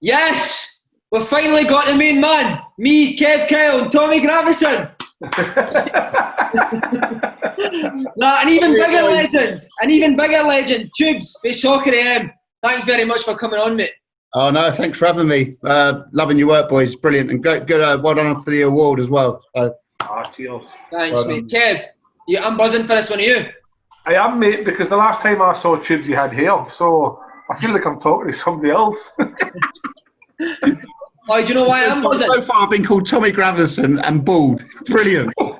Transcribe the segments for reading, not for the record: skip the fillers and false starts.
Yes! We've finally got the main man. Me, Kev Kyle, and Tommy Gravison. An even bigger legend, Tubes, with Soccer AM. Thanks very much for coming on, mate. Oh, no, thanks for having me. Loving your work, boys. Brilliant. And good well done for the award as well. Cheers. Thanks, mate. Kev, I'm buzzing for this one, are you? I am, mate, because the last time I saw Tubes, he had hair, so I feel like I'm talking to somebody else. Oh, do you know why I'm buzzing? So far, I've been called Tommy Gravison and bald. Brilliant. All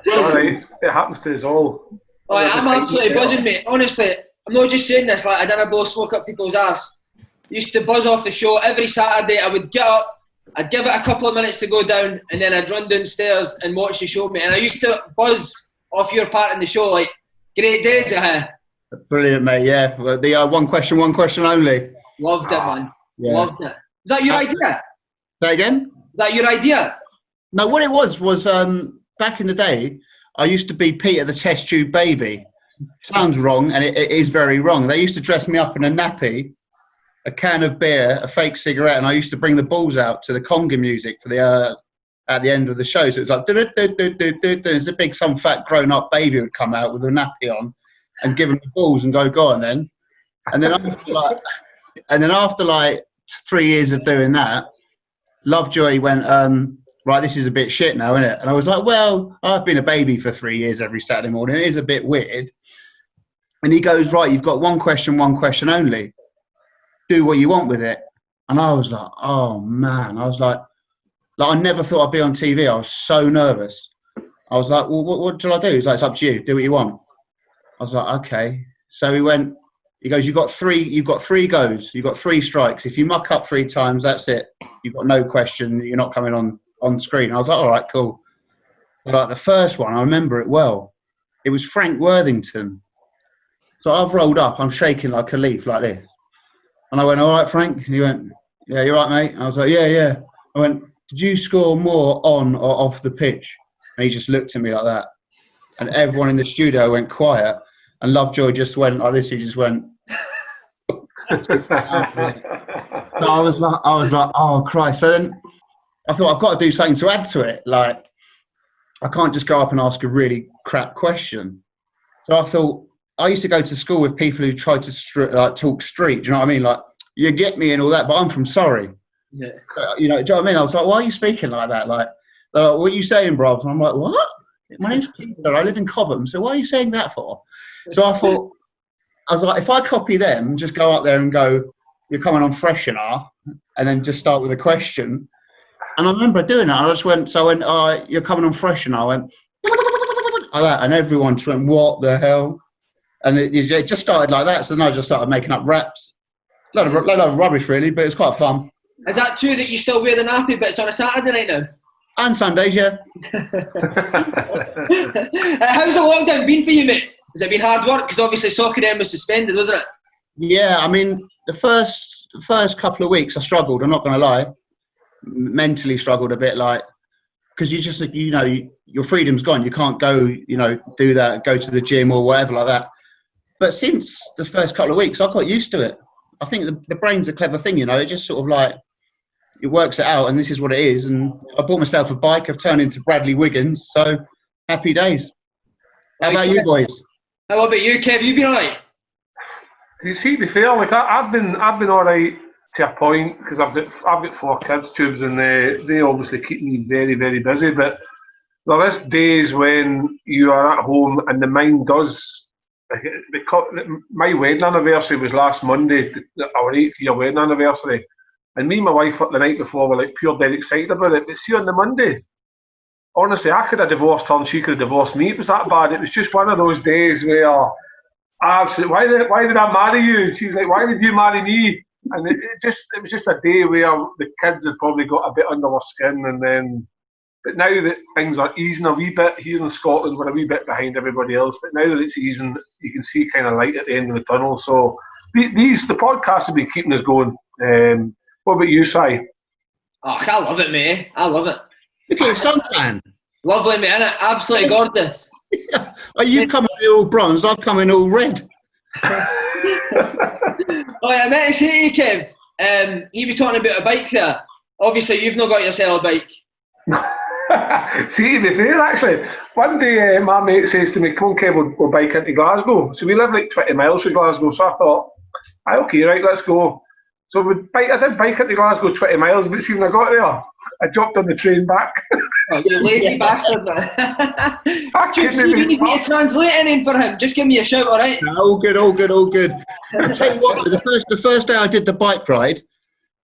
right, it happens to us all. Oh, I'm absolutely buzzing, mate. Honestly, I'm not just saying this. Like, I didn't blow smoke up people's ass. Used to buzz off the show every Saturday. I would get up, I'd give it a couple of minutes to go down, and then I'd run downstairs and watch the show, mate. And I used to buzz off your part in the show, like, great days ahead. Brilliant, mate. Yeah, the one question only. Loved it, man. Yeah. Loved it. Is that your idea? Say again? Is that your idea? No, what it was back in the day, I used to be Peter the Test Tube Baby. Sounds wrong, and it is very wrong. They used to dress me up in a nappy, a can of beer, a fake cigarette, and I used to bring the balls out to the conga music for the at the end of the show. So it was like, there's a big, some fat grown-up baby would come out with a nappy on and give them the balls and go on then. And then after like 3 years of doing that, Lovejoy went, right, this is a bit shit now, isn't it? And I was like, well, I've been a baby for 3 years every Saturday morning. It is a bit weird. And he goes, right, you've got one question only. Do what you want with it. And I was like, oh, man. I was like, I never thought I'd be on TV. I was so nervous. I was like, well, what shall I do? He's like, it's up to you. Do what you want. I was like, okay. So he goes, you've got three goes. You've got 3 strikes. If you muck up 3 times, that's it. You've got no question. You're not coming on screen. I was like, all right, cool. But like the first one, I remember it well. It was Frank Worthington. So I've rolled up. I'm shaking like a leaf like this. And I went, all right, Frank? And he went, yeah, you're right, mate. And I was like, yeah. I went, did you score more on or off the pitch? And he just looked at me like that. And everyone in the studio went quiet. And Lovejoy just went like this. He just went. So I was like, oh, Christ. So then I thought, I've got to do something to add to it. Like, I can't just go up and ask a really crap question. So I thought, I used to go to school with people who tried to talk street. Do you know what I mean? Like, you get me and all that, but I'm from Surrey. Yeah. You know, do you know what I mean? I was like, why are you speaking like that? Like, what are you saying, bruv? And I'm like, what? My name's Peter. I live in Cobham. So why are you saying that for? So I was like, if I copy them, just go up there and go, you're coming on freshener, and then just start with a question. And I remember doing that. I went, you're coming on freshener. I went, like that. And everyone just went, what the hell? And it just started like that. So then I just started making up raps. A lot of rubbish, really, but it was quite fun. Is that true that you still wear the nappy bits on a Saturday night now? And Sundays, yeah. How's the lockdown been for you, mate? Has it been hard work? Because obviously Soccer AM was suspended, wasn't it? Yeah, I mean, the first couple of weeks I struggled, I'm not going to lie. Mentally struggled a bit, like, because you just, you know, your freedom's gone. You can't go, you know, do that, go to the gym or whatever like that. But since the first couple of weeks, I got used to it. I think the brain's a clever thing, you know. It just sort of like, it works it out, and this is what it is. And I bought myself a bike. I've turned into Bradley Wiggins, so happy days. How about you boys? How about you, Kev? You been all right? You see, to be fair, like I've been all right to a point, because I've got 4 kids, Tubes, and they obviously keep me very, very busy. But there is days when you are at home and the mind does. My wedding anniversary was last Monday, our 8th-year wedding anniversary, and me and my wife the night before were like pure dead excited about it. But see, on the Monday, honestly, I could have divorced her and she could have divorced me. It was that bad. It was just one of those days where I said, why did I marry you? She's like, why did you marry me? And it was just a day where the kids had probably got a bit under our skin, and then. But now that things are easing a wee bit here in Scotland, we're a wee bit behind everybody else. But now that it's easing, you can see kind of light at the end of the tunnel. So the podcasts will be keeping us going. What about you, Si? Oh, I love it, mate. I love it. Look at your suntan. Lovely, mate, innit? Absolutely gorgeous. Yeah. Well, you've come in all bronze, I've come in all red. Oh, I meant to say to you, Kev, he was talking about a bike there. Obviously, you've not got yourself a bike. See, to be fair, actually, one day my mate says to me, come on, Kev, we'll bike into Glasgow. So we live like 20 miles from Glasgow, so I thought, aye, okay, right, let's go. So I did bike into Glasgow 20 miles, but see, when I got there, I jumped on the train back. Oh, you lazy bastard, man. Chips, you need me to translate anything for him. Just give me a shout, all right? All good. I'll tell you what, the first day I did the bike ride,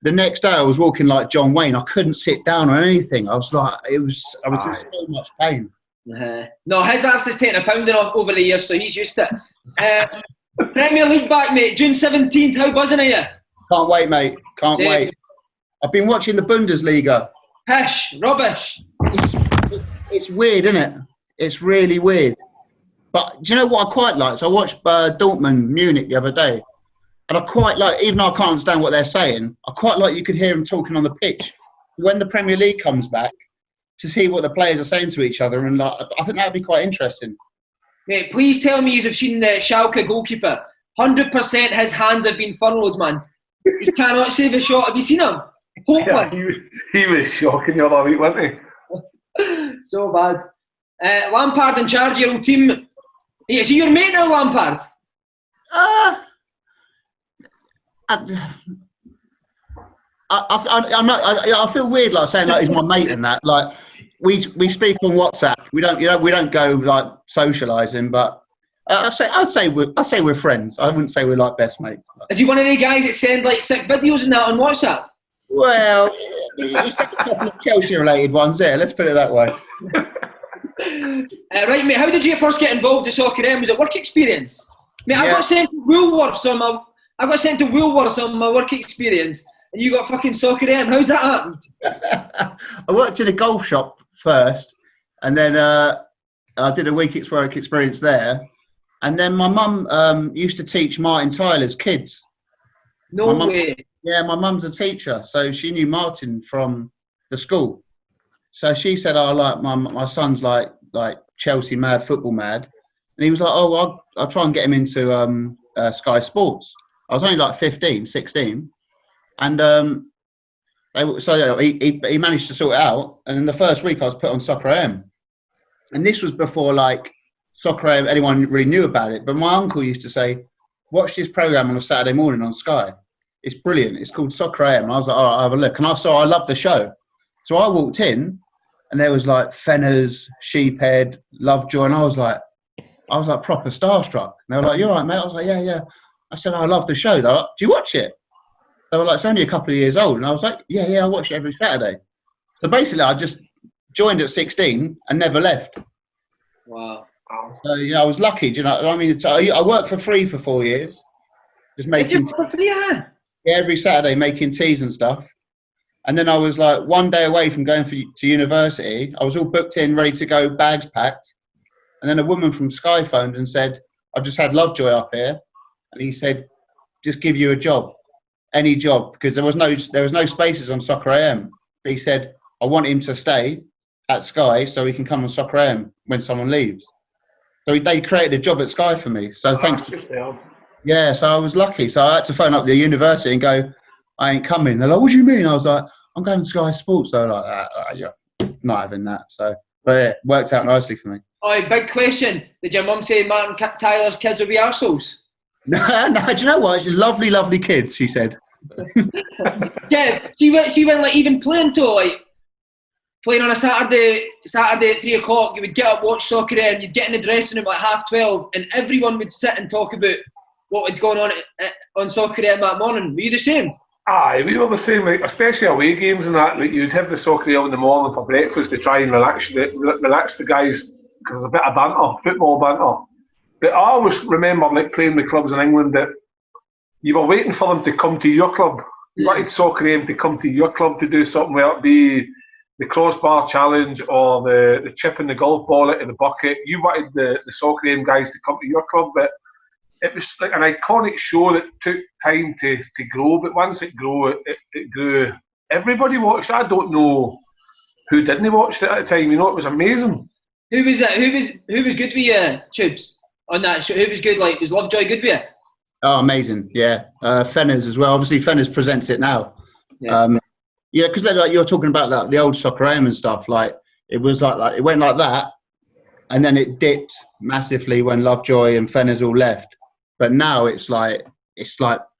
the next day I was walking like John Wayne. I couldn't sit down or anything. I was like, I was in so much pain. No, his arse has taken a pounding off over the years, so he's used to it. Premier League back, mate. June 17th. How buzzing are you? Can't wait, mate. Can't wait. I've been watching the Bundesliga. Pish, rubbish. It's weird, isn't it? It's really weird. But do you know what I quite like? So I watched Dortmund Munich the other day, and I quite like, even though I can't understand what they're saying, I quite like you could hear them talking on the pitch. When the Premier League comes back, to see what the players are saying to each other, and like, I think that would be quite interesting. Mate, please tell me you've seen the Schalke goalkeeper. 100% his hands have been furled, man. He cannot save a shot. Have you seen him? Yeah, he was shocking the other week, wasn't he? So bad. Lampard in charge of your old team. Hey, is he your mate now, Lampard? I feel weird like saying like he's my mate and that. Like we speak on WhatsApp. We don't go like socialising, but I'd say we're friends. I wouldn't say we're like best mates. Is he one of the guys that send like sick videos and that on WhatsApp? Well, he's a couple of Chelsea-related ones there. Let's put it that way. Right, mate. How did you first get involved in soccer? Was it work experience? Mate, I got sent to Woolworths on my work experience, and you got fucking soccer. How's that happened? I worked in a golf shop first, and then I did a week's work experience there, and then my mum used to teach Martin Tyler's kids. No way. Yeah, my mum's a teacher, so she knew Martin from the school. So she said, "Oh, like my son's like Chelsea mad, football mad," and he was like, "Oh, well, I'll try and get him into Sky Sports." I was only like 15, 16, and he managed to sort it out. And in the first week, I was put on Soccer AM, and this was before like Soccer AM anyone really knew about it. But my uncle used to say, "Watch this program on a Saturday morning on Sky. It's brilliant. It's called Soccer AM." And I was like, "Oh, I'll have a look." And I loved the show. So I walked in, and there was like Fenners, Sheephead, Lovejoy, and I was like proper starstruck. And they were like, "You're right, mate." I was like, "Yeah." I said, "I love the show." They're like, "Do you watch it?" They were like, "It's only a couple of years old." And I was like, Yeah, I watch it every Saturday. So basically, I just joined at 16 and never left. Wow. So yeah, I was lucky. Do you know? I mean, I worked for free for 4 years, just making every Saturday making teas and stuff. And then I was like one day away from going to university. I was all booked in, ready to go, bags packed. And then a woman from Sky phoned and said, "I've just had Lovejoy up here," and he said, "Just give you a job, any job," because there was no spaces on Soccer AM. But he said, "I want him to stay at Sky so he can come on Soccer AM when someone leaves." So they created a job at Sky for me. So thanks. Yeah, so I was lucky. So I had to phone up the university and go, "I ain't coming." They're like, "What do you mean?" I was like, "I'm going to Sky Sports." They're like, "Yeah, not having that." So, but yeah, it worked out nicely for me. Oh, big question. Did your mum say Martin Tyler's kids will be arseholes? No, do you know what? She's lovely, lovely kids, she said. Yeah, she went like even playing on a Saturday at 3 o'clock, you would get up, watch soccer, and you'd get in the dressing room at 12:30, and everyone would sit and talk about what had gone on soccer that morning. Were you the same? Aye, we were the same, like, especially away games and that. Like, you'd have the soccer in the morning for breakfast to try and relax the guys, because there's a bit of banter, football banter. But I always remember like playing with clubs in England that you were waiting for them to come to your club. You wanted Soccer AM to come to your club to do something, whether it be the crossbar challenge or the chipping the golf ball into the bucket. You wanted the Soccer AM guys to come to your club, but it was like an iconic show that took time to grow. But once it grew, it grew. Everybody watched it. I don't know who didn't watch it at the time. You know, it was amazing. Who was good with you, Tubes, on that show? Who was good? Like, was Lovejoy good with you? Oh, amazing! Yeah, Fenners as well. Obviously, Fenners presents it now. Yeah. Yeah, because like you're talking about like the old Soccer AM and stuff. Like it was like it went like that, and then it dipped massively when Lovejoy and Fenners all left. But now it's like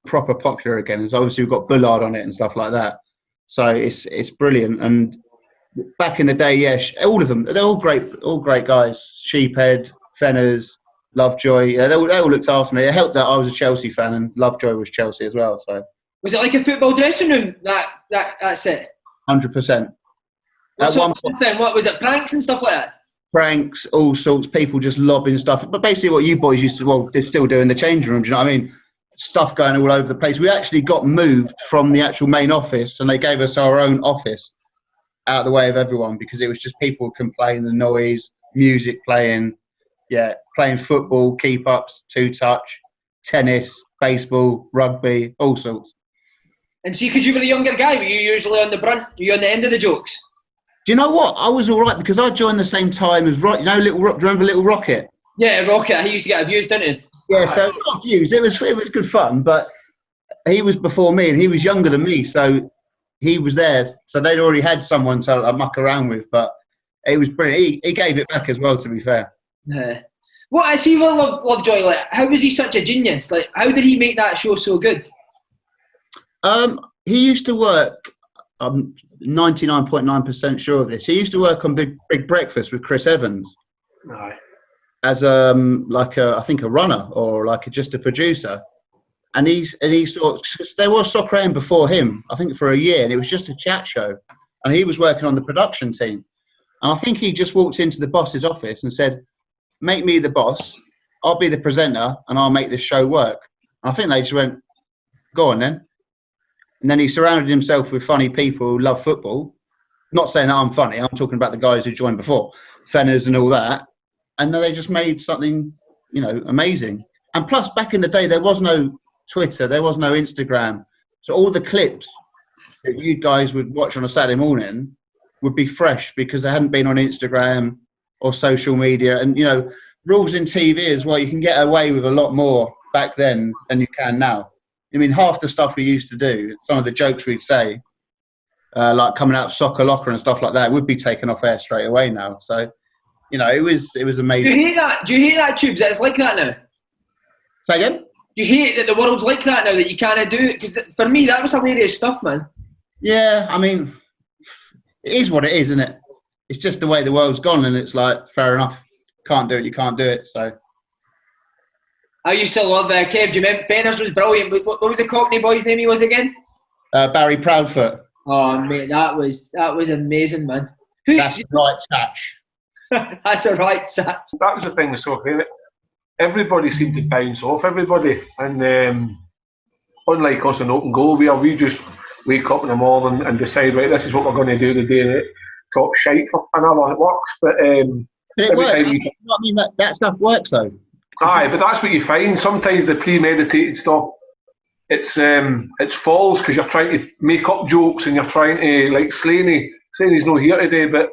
proper popular again. So obviously we've got Bullard on it and stuff like that. So it's brilliant. And back in the day, yeah, all of them, they're all great guys. Sheephead, Fenners, Lovejoy, yeah, they all looked after me. It helped that I was a Chelsea fan and Lovejoy was Chelsea as well. So Was it like a football dressing room? That's it. 100%. What sort of stuff then? What was it? Pranks and stuff like that? Pranks, all sorts, people just lobbing stuff. But basically what you boys used to, well, they're still doing the changing room, do you know what I mean? Stuff going all over the place. We actually got moved from the actual main office and they gave us our own office out of the way of everyone because it was just people complaining, the noise, music playing, yeah, playing football, keep-ups, two-touch, tennis, baseball, rugby, all sorts. And see, because you were the younger guy, were you usually on the brunt? Were you on the end of the jokes? Do you know what? I was all right because I joined the same time as Rock. You know, do you remember Little Rocket? Yeah, Rocket. He used to get abused, didn't he? Yeah, so not abused. It was good fun, but he was before me and he was younger than me, so he was there. So they'd already had someone to muck around with, but it was brilliant. He gave it back as well, to be fair. Yeah. What I see with Lovejoy, like, how was he such a genius? Like, how did he make that show so good? He used to work. I'm 99.9% sure of this. He used to work on Big Breakfast with Chris Evans. Aye. As I think a runner or just a producer, and he sort of, there was Soccer AM before him, I think for a year, and it was just a chat show, and he was working on the production team, and I think he just walked into the boss's office and said, "Make me the boss, I'll be the presenter, and I'll make this show work." And I think they just went, "Go on then," and then he surrounded himself with funny people who love football. Not saying that I'm funny, I'm talking about the guys who joined before, Fenners and all that. And then they just made something, amazing. And plus, back in the day, there was no Twitter, there was no Instagram. So all the clips that you guys would watch on a Saturday morning would be fresh because they hadn't been on Instagram or social media. And, rules in TV as well, you can get away with a lot more back then than you can now. I mean, half the stuff we used to do, some of the jokes we'd say, like coming out of Soccer Locker and stuff like that, would be taken off air straight away now. So, it was amazing. Do you hate that? Do you hate that, Tubes? That it's like that now? Say again? Do you hate that the world's like that now, that you can't do it? Because for me, that was hilarious stuff, man. Yeah, I mean, it is what it is, isn't it? It's just the way the world's gone, and it's like, fair enough. Can't do it, you can't do it, so. I used to love Kev. Do you remember? Fenners was brilliant. What was the Cockney boy's name he was again? Barry Proudfoot. Oh, mate, that was amazing, man. That's the right touch. That's a right touch. That was the thing with soccer. Everybody seemed to bounce off everybody, and unlike us in Open Goal, we just wake up in the morning and decide, right, this is what we're going to do today, and it talk shite for an hour. It works, but it works. I mean, that stuff works though. Aye, but that's what you find. Sometimes the premeditated stuff, it's false because you're trying to make up jokes and you're trying to, like Slaney's not here today, but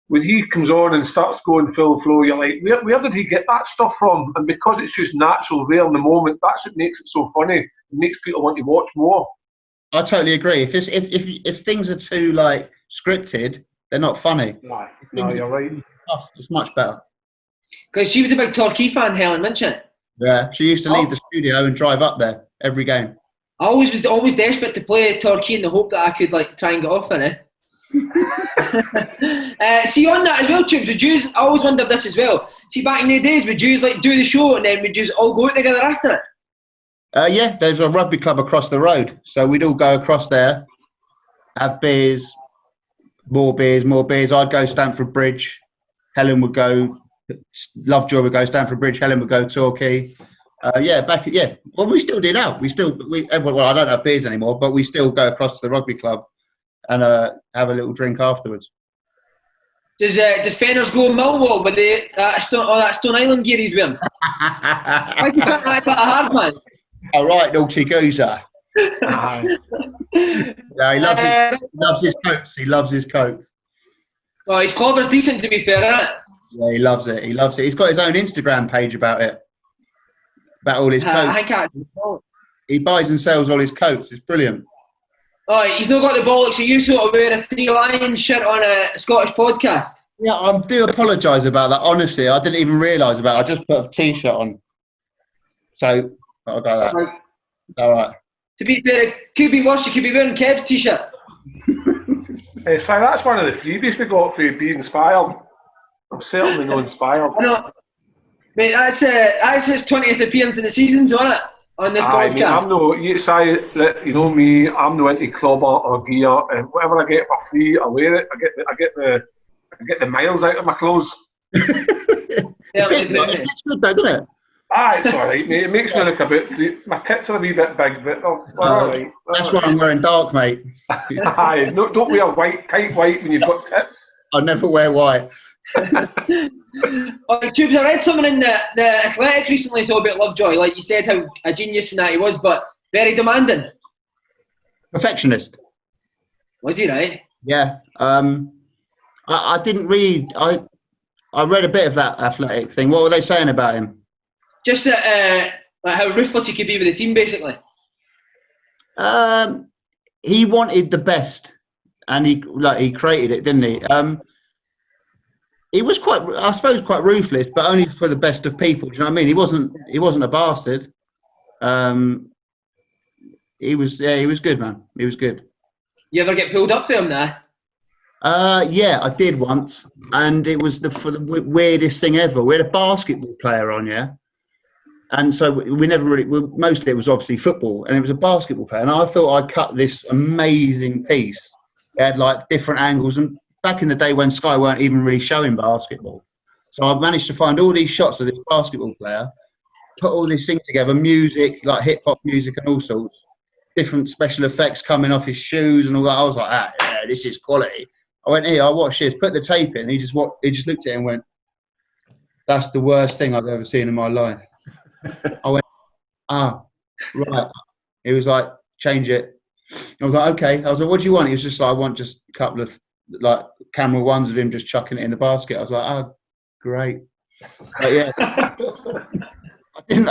when he comes on and starts going full flow, you're like, where did he get that stuff from? And because it's just natural there in the moment, that's what makes it so funny. It makes people want to watch more. I totally agree. If things are too scripted, they're not funny. No, you're right. It's much better. Because she was a big Torquay fan, Helen, wasn't she? Yeah, she used to leave the studio and drive up there every game. I was always desperate to play Torquay in the hope that I could try and get off in it. See, on that as well, Tubes, I always wondered this as well. See, back in the days, would you do the show and then would you all go out together after it? Yeah, there's a rugby club across the road, so we'd all go across there, have beers, more beers. I'd go Stamford Bridge. Helen would go. Lovejoy would go Stamford Bridge. Helen would go Torquay. Well, we still do now. Well, I don't have beers anymore, but we still go across to the rugby club and have a little drink afterwards. Does Fenners go Millwall with that Stone Island gear he's wearing? Why is he trying to act like a hard man? All right, naughty geezer. Yeah, he loves his coats. He loves his coats. Oh, his clobber's decent, to be fair, isn't it? Yeah, he loves it. He's got his own Instagram page about it. about all his coats. I can't. He buys and sells all his coats. It's brilliant. Oh, he's not got the bollocks. So you sort of wear a Three Lions shirt on a Scottish podcast. Yeah, I do apologise about that. Honestly, I didn't even realise about it. I just put a T-shirt on. So, I'll go that. Like, all right. To be fair, it could be worse. You could be wearing Kev's T-shirt. So that's one of the freebies we got for you, Be Inspired. I'm certainly not inspired. I know. Mate, that's his 20th appearance in the season, isn't it? On this podcast. I'm no, you know me, I'm no into clubber or gear, and whatever I get for free, I wear it. I get the miles out of my clothes. It's good though, doesn't it? It's alright, mate. It makes me look a bit. My tits are a wee bit big, but alright. That's why I'm wearing dark, mate. No, don't wear tight white when you've got tits. I never wear white. Tubes, I read something in the Athletic recently thought about Lovejoy. Like you said, how a genius in that he was, but very demanding. Perfectionist. Was he, right? Yeah. I didn't read. I read a bit of that Athletic thing. What were they saying about him? Just that, like how ruthless he could be with the team, basically. He wanted the best, and he created it, didn't he? He was quite ruthless, but only for the best of people. Do you know what I mean? He wasn't a bastard. He was good, man. He was good. You ever get pulled up for him there? Yeah, I did once, and it was the weirdest thing ever. We had a basketball player on, yeah, and so we never really. Mostly it was obviously football, and it was a basketball player. And I thought I'd cut this amazing piece. It had like different angles, and back in the day when Sky weren't even really showing basketball, so I managed to find all these shots of this basketball player, put all this thing together, music like hip hop music and all sorts, different special effects coming off his shoes and all that. I was like, yeah, this is quality. I went here, I watched this, put the tape in. He just looked at it and went, "That's the worst thing I've ever seen in my life." I went, right. He was like, "Change it." I was like, "Okay." I was like, "What do you want?" He was just like, "I want just a couple of like camera ones of him just chucking it in the basket." I was like, "Oh, great." But yeah, I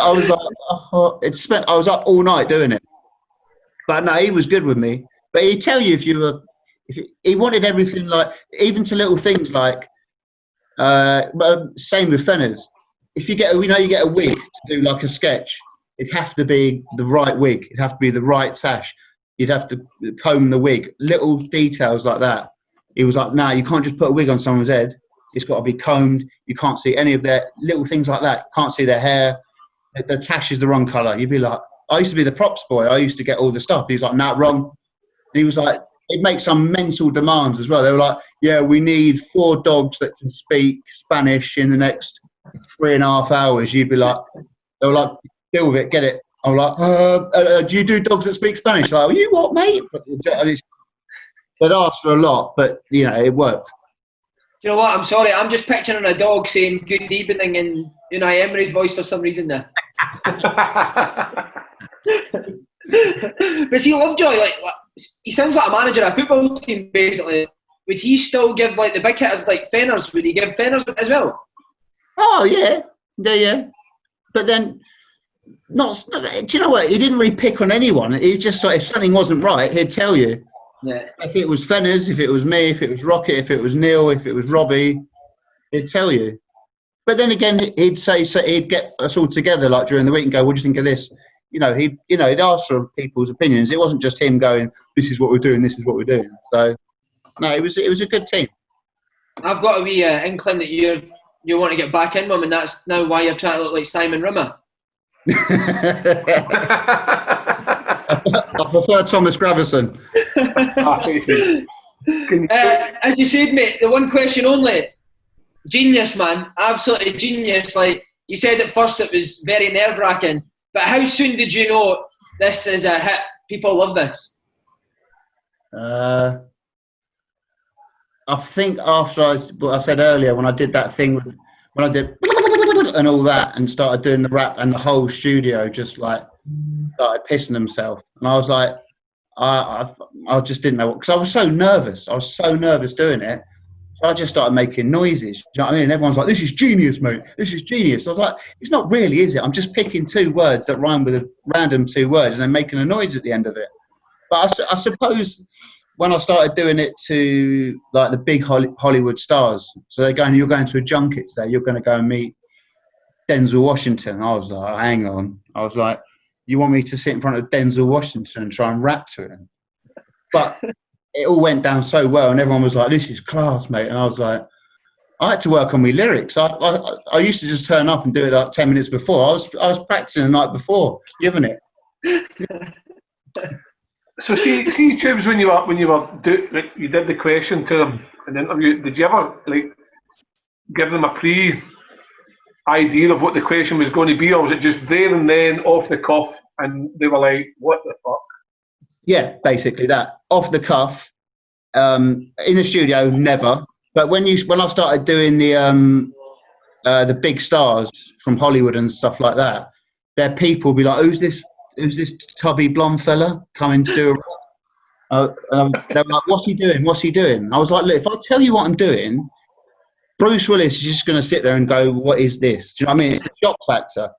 was like, I was up all night doing it. But no, he was good with me. But he'd tell you he wanted everything, like even to little things like same with Fenners. If you get a wig to do like a sketch, it'd have to be the right wig. It'd have to be the right tash. You'd have to comb the wig. Little details like that. He was like, "No, you can't just put a wig on someone's head. It's got to be combed. You can't see any of their little things like that. You can't see their hair. The tash is the wrong colour." You'd be like, I used to be the props boy. I used to get all the stuff. He was like, "No, wrong." And he was like, it makes some mental demands as well. They were like, "Yeah, we need 4 dogs that can speak Spanish in the next 3.5 hours." You'd be like, they were like, "Deal with it, get it." I'm like, "Do you do dogs that speak Spanish?" Like, "You what, mate?" They'd ask for a lot, but it worked. You know what? I'm sorry. I'm just picturing a dog saying "good evening" in Unai Emery's voice for some reason there. But see, Lovejoy, like he sounds like a manager of a football team, basically. Would he still give like the big hitters like Fenners? Would he give Fenners as well? Oh yeah. But then, do you know what? He didn't really pick on anyone. He just like, if something wasn't right, he'd tell you. Yeah. If it was Fenners, if it was me, if it was Rocket, if it was Neil, if it was Robbie, he'd tell you. But then again, he'd say, so he'd get us all together like during the week and go, "What do you think of this?" He'd ask for people's opinions. It wasn't just him going, "This is what we're doing, this is what we're doing." So, no, it was a good team. I've got a wee inkling that you want to get back in, Mum, and that's now why you're trying to look like Simon Rimmer. I prefer Thomas Gravison. As you said, mate, the one question only. Genius, man. Absolutely genius. Like you said at first, it was very nerve-wracking. But how soon did you know this is a hit? People love this. I think after what I said earlier, when I did that thing, when I did and all that and started doing the rap, and the whole studio just like started pissing themselves. And I was like, I just didn't know what, because I was so nervous. I was so nervous doing it. So I just started making noises. Do you know what I mean? And everyone's like, "This is genius, mate. This is genius." I was like, "It's not really, is it? I'm just picking two words that rhyme with a random two words and then making a noise at the end of it." But I suppose when I started doing it to like the big Hollywood stars, so they're going, "You're going to a junket today. You're going to go and meet Denzel Washington." I was like, "Hang on." I was like, "You want me to sit in front of Denzel Washington and try and rap to him?" But it all went down so well, and everyone was like, "This is class, mate." And I was like, I had to work on my lyrics. I used to just turn up and do it like 10 minutes before. I was practicing the night before, giving it. So see, Tubes, when you you did the question to them in the interview, did you ever like give them a idea of what the question was going to be, or was it just there and then off the cuff, and they were like, "What the fuck?" Yeah, basically that off the cuff. In the studio, never. But when I started doing the big stars from Hollywood and stuff like that, their people would be like, "Who's this tubby blonde fella coming to do a?" They were like, "What's he doing? What's he doing?" I was like, "Look, if I tell you what I'm doing, Bruce Willis is just going to sit there and go, 'What is this?'" Do you know what I mean? It's the shock factor.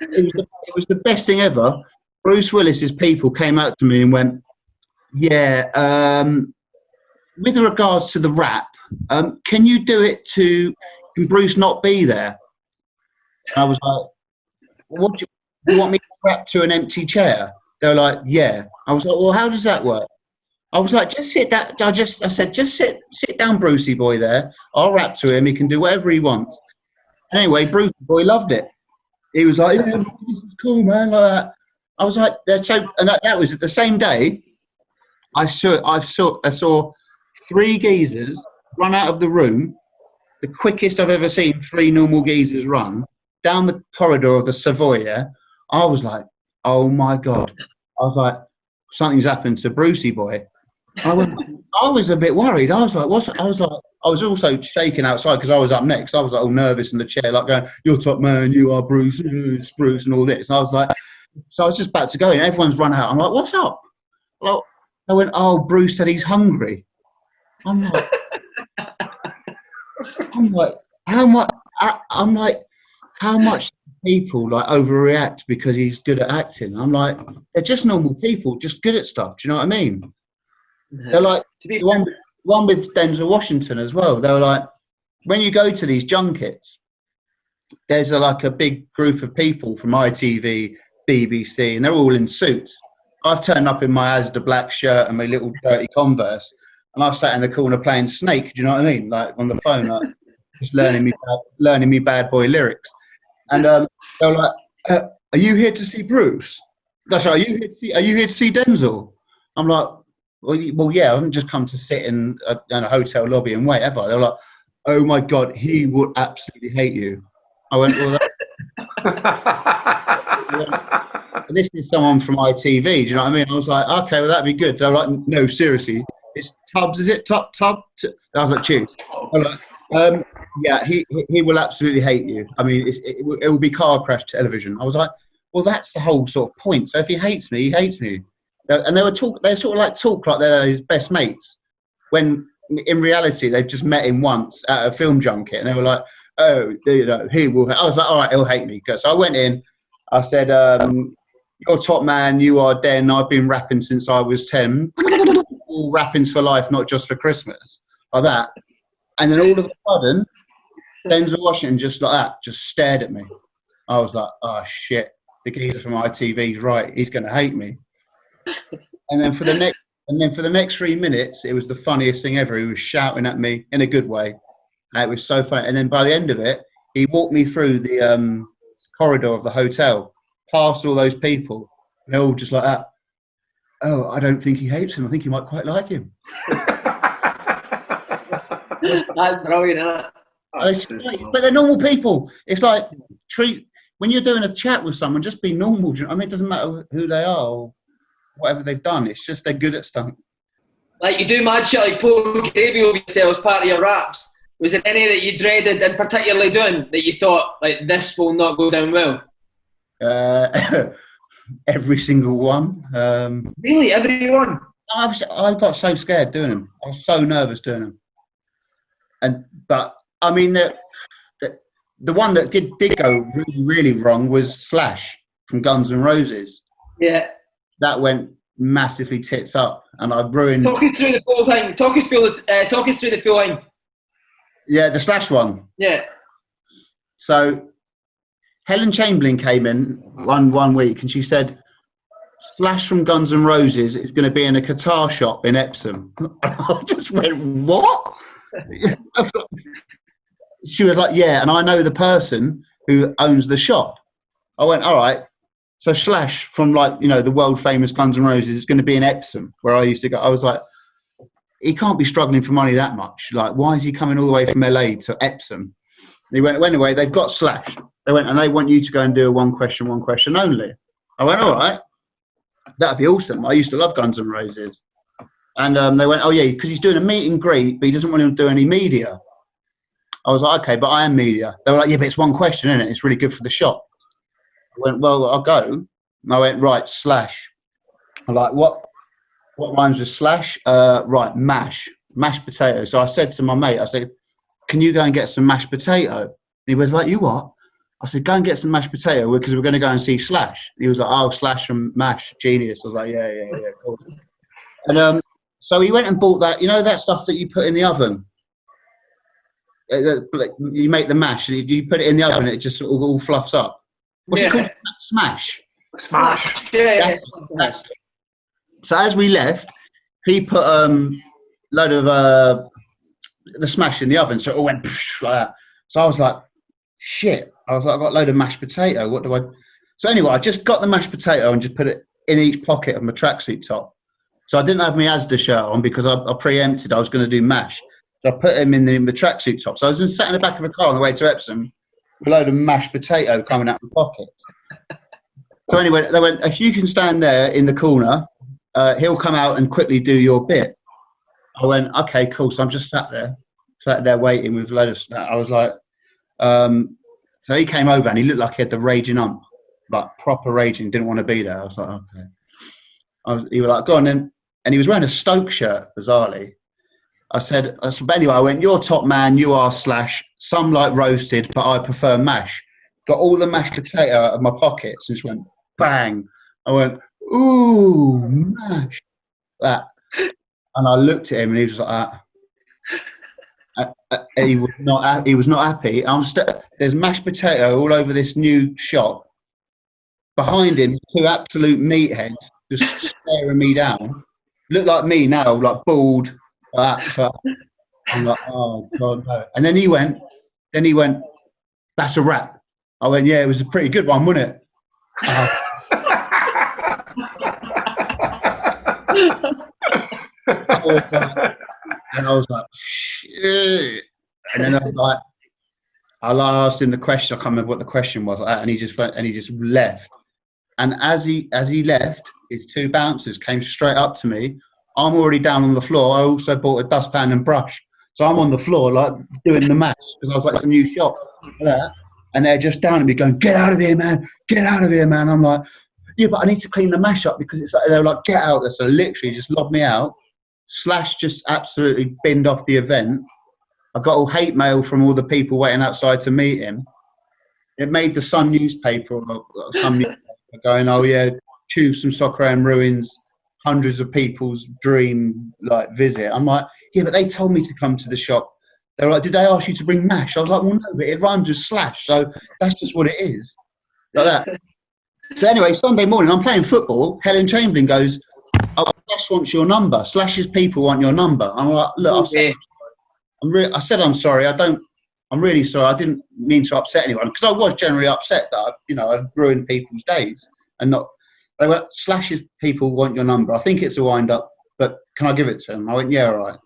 It was the best thing ever. Bruce Willis's people came out to me and went, "Yeah, with regards to the rap, can you do it can Bruce not be there?" I was like, "What do you want me to rap to an empty chair?" They were like, "Yeah." I was like, "Well, how does that work?" I was like, "Just sit that." I said, "Just sit down, Brucey boy. There, I'll rap to him. He can do whatever he wants." Anyway, Brucey boy loved it. He was like, "Yeah, this is cool, man." Like that. I was like, and that was at the same day. I saw three geezers run out of the room, the quickest I've ever seen three normal geezers run down the corridor of the Savoy. Yeah? I was like, "Oh my God." I was like, "Something's happened to Brucey boy." I was a bit worried. I was like, "What's?" I was also shaking outside because I was up next. I was like all nervous in the chair, like going, "You're top man, you are Bruce, it's Bruce," and all this. And I was like, so I was just about to go in. Everyone's run out. I'm like, "What's up?" Well, I went, "Oh, Bruce said he's hungry." I'm like, how much? I'm like, how much people like overreact because he's good at acting? I'm like, they're just normal people, just good at stuff. Do you know what I mean? They're like the one with Denzel Washington as well. They were like, when you go to these junkets, there's like a big group of people from ITV, BBC, and they're all in suits. I've turned up in my Asda black shirt and my little dirty Converse, and I've sat in the corner playing Snake. Do you know what I mean? Like on the phone, like, just learning me bad boy lyrics. And they were like, "Are you here to see Bruce?" That's right. Are you here to see Denzel? I'm like, well, yeah. I haven't just come to sit in a hotel lobby and wait, have I? They were like, "Oh my God, he would absolutely hate you." I went, "Well, this is someone from ITV." Do you know what I mean? I was like, "Okay, well, that'd be good." They were like, "No, seriously, it's Tubbs, is it? Tub? I was like, "Cheers." I was like, "Yeah, he will absolutely hate you. I mean, it will be car crash television." I was like, "Well, that's the whole sort of point. So if he hates me, he hates me." And they sort of like talk like they're his best mates, when in reality they've just met him once at a film junket, and they were like, "Oh, you know, he will." I was like, "All right, he'll hate me." So I went in. I said, "You're top man. You are Den. I've been rapping since I was 10. All rapping's for life, not just for Christmas." Like that. And then all of a sudden, Denzel Washington just like that, just stared at me. I was like, "Oh shit, the geezer from ITV's right. He's going to hate me." And then for the next 3 minutes, it was the funniest thing ever. He was shouting at me in a good way. And it was so funny. And then by the end of it, he walked me through the corridor of the hotel, past all those people, and they're all just like that. "Oh, I don't think he hates him. I think he might quite like him." That's brilliant, isn't it? But they're normal people. It's like when you're doing a chat with someone, just be normal. I mean, it doesn't matter who they are or whatever they've done. It's just they're good at stuff. Like you do mad shit like pour gravy over yourself as part of your raps. Was there any that you dreaded and particularly doing that you thought like this will not go down well? Every single one. Really, everyone? I got so scared doing them. I was so nervous doing them. But I mean, the one that did go really, really wrong was Slash from Guns N' Roses. Yeah. That went massively tits up, and I ruined. Talk us through the full thing. Talk us through the full thing. Yeah, the Slash one. Yeah. So Helen Chamberlain came in one week, and she said, Slash from Guns N' Roses is going to be in a guitar shop in Epsom. I just went, what? She was like, yeah, and I know the person who owns the shop. I went, all right. So Slash from, like, the world famous Guns N' Roses is going to be in Epsom, where I used to go. I was like, he can't be struggling for money that much. Like, why is he coming all the way from LA to Epsom? And he went, well, anyway, they've got Slash. They went, and they want you to go and do a one question only. I went, all right. That'd be awesome. I used to love Guns N' Roses. And they went, oh, yeah, because he's doing a meet and greet, but he doesn't want to do any media. I was like, okay, but I am media. They were like, yeah, but it's one question, isn't it? It's really good for the shop. I went, well, I'll go. And I went, right, Slash. I'm like, what rhymes with Slash? Right, mashed potato. So I said to my mate, I said, can you go and get some mashed potato? And he was like, you what? I said, go and get some mashed potato because we're going to go and see Slash. He was like, oh, Slash and Mash, genius. I was like, yeah, cool. And so he went and bought that, that stuff that you put in the oven. You make the mash, and you put it in the oven, and it just all fluffs up. What's it called? Smash. Yeah. So as we left, he put load of the smash in the oven, so it all went like that. So I was like, shit. I was like, I've got a load of mashed potato. What do I? So anyway, I just got the mashed potato and just put it in each pocket of my tracksuit top. So I didn't have my Asda shirt on because I preempted I was going to do mash. So I put him in the tracksuit top. So I was just sat in the back of a car on the way to Epsom with a load of mashed potato coming out of my pocket. So anyway, they went, if you can stand there in the corner, he'll come out and quickly do your bit. I went, okay, cool. So I'm just sat there waiting with a load of stuff. I was like, so he came over and he looked like he had the raging ump, like proper raging, didn't want to be there. I was like, okay. He was like, go on then. And he was wearing a Stoke shirt, bizarrely. I said, but anyway, I went, you're top man, you are Slash. Some like roasted, but I prefer mash. Got all the mashed potato out of my pockets and just went, bang. I went, ooh, mash. That. And I looked at him and he was like that. He was not happy. There's mashed potato all over this new shop. Behind him, two absolute meatheads just staring me down. Look like me now, like bald. So I'm like, oh God, no. And then he went, that's a wrap. I went, yeah, it was a pretty good one, wasn't it? And I was like, shit. And then I was like, I asked him the question. I can't remember what the question was, and he just went, and he just left. And as he left, his two bouncers came straight up to me. I'm already down on the floor. I also bought a dustpan and brush, so I'm on the floor like doing the mash because I was like, it's a new shop, and they're just down at me going, "Get out of here, man! Get out of here, man!" I'm like, yeah, but I need to clean the mash up because it's like, they were like, get out there. So literally just lobbed me out. Slash just absolutely binned off the event. I got all hate mail from all the people waiting outside to meet him. It made the Sun newspaper, or some newspaper going, oh yeah, Tubes from Stockham ruins hundreds of people's dream like visit. I'm like, yeah, but they told me to come to the shop. They were like, did they ask you to bring mash? I was like, well, no, but it rhymes with Slash, so that's just what it is. Like that. So anyway, Sunday morning, I'm playing football. Helen Chamberlain goes, oh, Slash wants your number. Slash's people want your number. I'm like, look, I said I'm sorry. I'm really sorry. I didn't mean to upset anyone because I was generally upset that I'd ruined people's days and not. They went, Slash's people want your number. I think it's a wind up, but can I give it to him? I went, yeah, all right.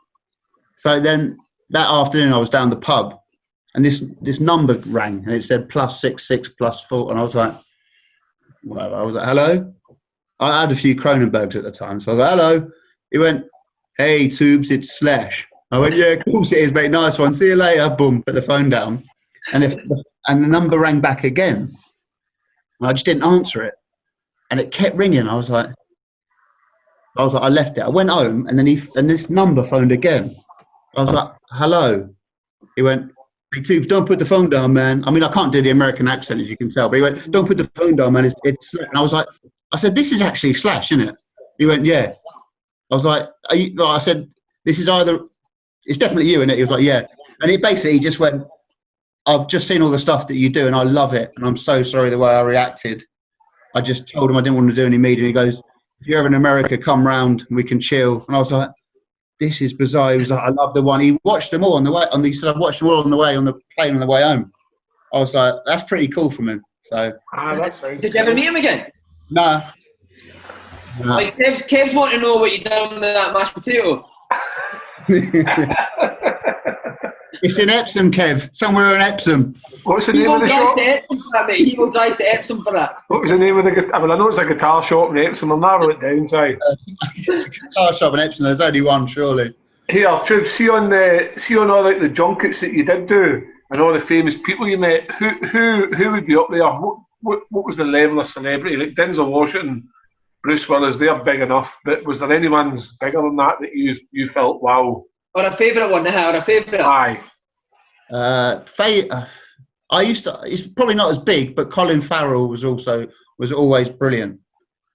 So then that afternoon, I was down the pub, and this number rang, and it said +66 +4, and I was like, whatever. I was like, hello. I had a few Cronenbergs at the time, so I was like, hello. He went, hey, Tubes, it's Slash. I went, yeah, of course it is, mate. Nice one. See you later. Boom, put the phone down. And the number rang back again. And I just didn't answer it. And it kept ringing. I was like, I left it. I went home, and then this number phoned again. I was like, hello. He went, "Hey, Tubes, don't put the phone down, man." I mean, I can't do the American accent, as you can tell, but he went, "Don't put the phone down, man. It's." And I was like, I said, "This is actually Slash, isn't it?" He went, "Yeah." I was like, I said, "This is either, it's definitely you, isn't it?" He was like, "Yeah." And it basically just went, "I've just seen all the stuff that you do and I love it. And I'm so sorry the way I reacted. I just told him I didn't want to do any media." And he goes, "If you're ever in America, come round and we can chill." And I was like, "This is bizarre." He was like, "I love the one." He watched them all on the way. He said, "I watched them all on the way on the plane on the way home." I was like, "That's pretty cool from him." So. Did you ever meet him again? Nah. Like Kev's wanting to know what you done with that mashed potato. It's in Epsom, Kev. Somewhere in Epsom. What's the name of the shop? He will drive to Epsom for that. What was the name of the guitar? Well, I know it's a guitar shop in Epsom. I'll narrow it down, sorry. It's a guitar shop in Epsom. There's only one, surely. Here, Trib, see on all like the junkets that you did do and all the famous people you met, who would be up there? What was the level of celebrity? Like Denzel Washington, Bruce Willis, they're big enough, but was there anyone's bigger than that you felt, wow? Or a favourite one, or a favourite? Aye. I used to. It's probably not as big, but Colin Farrell was always brilliant.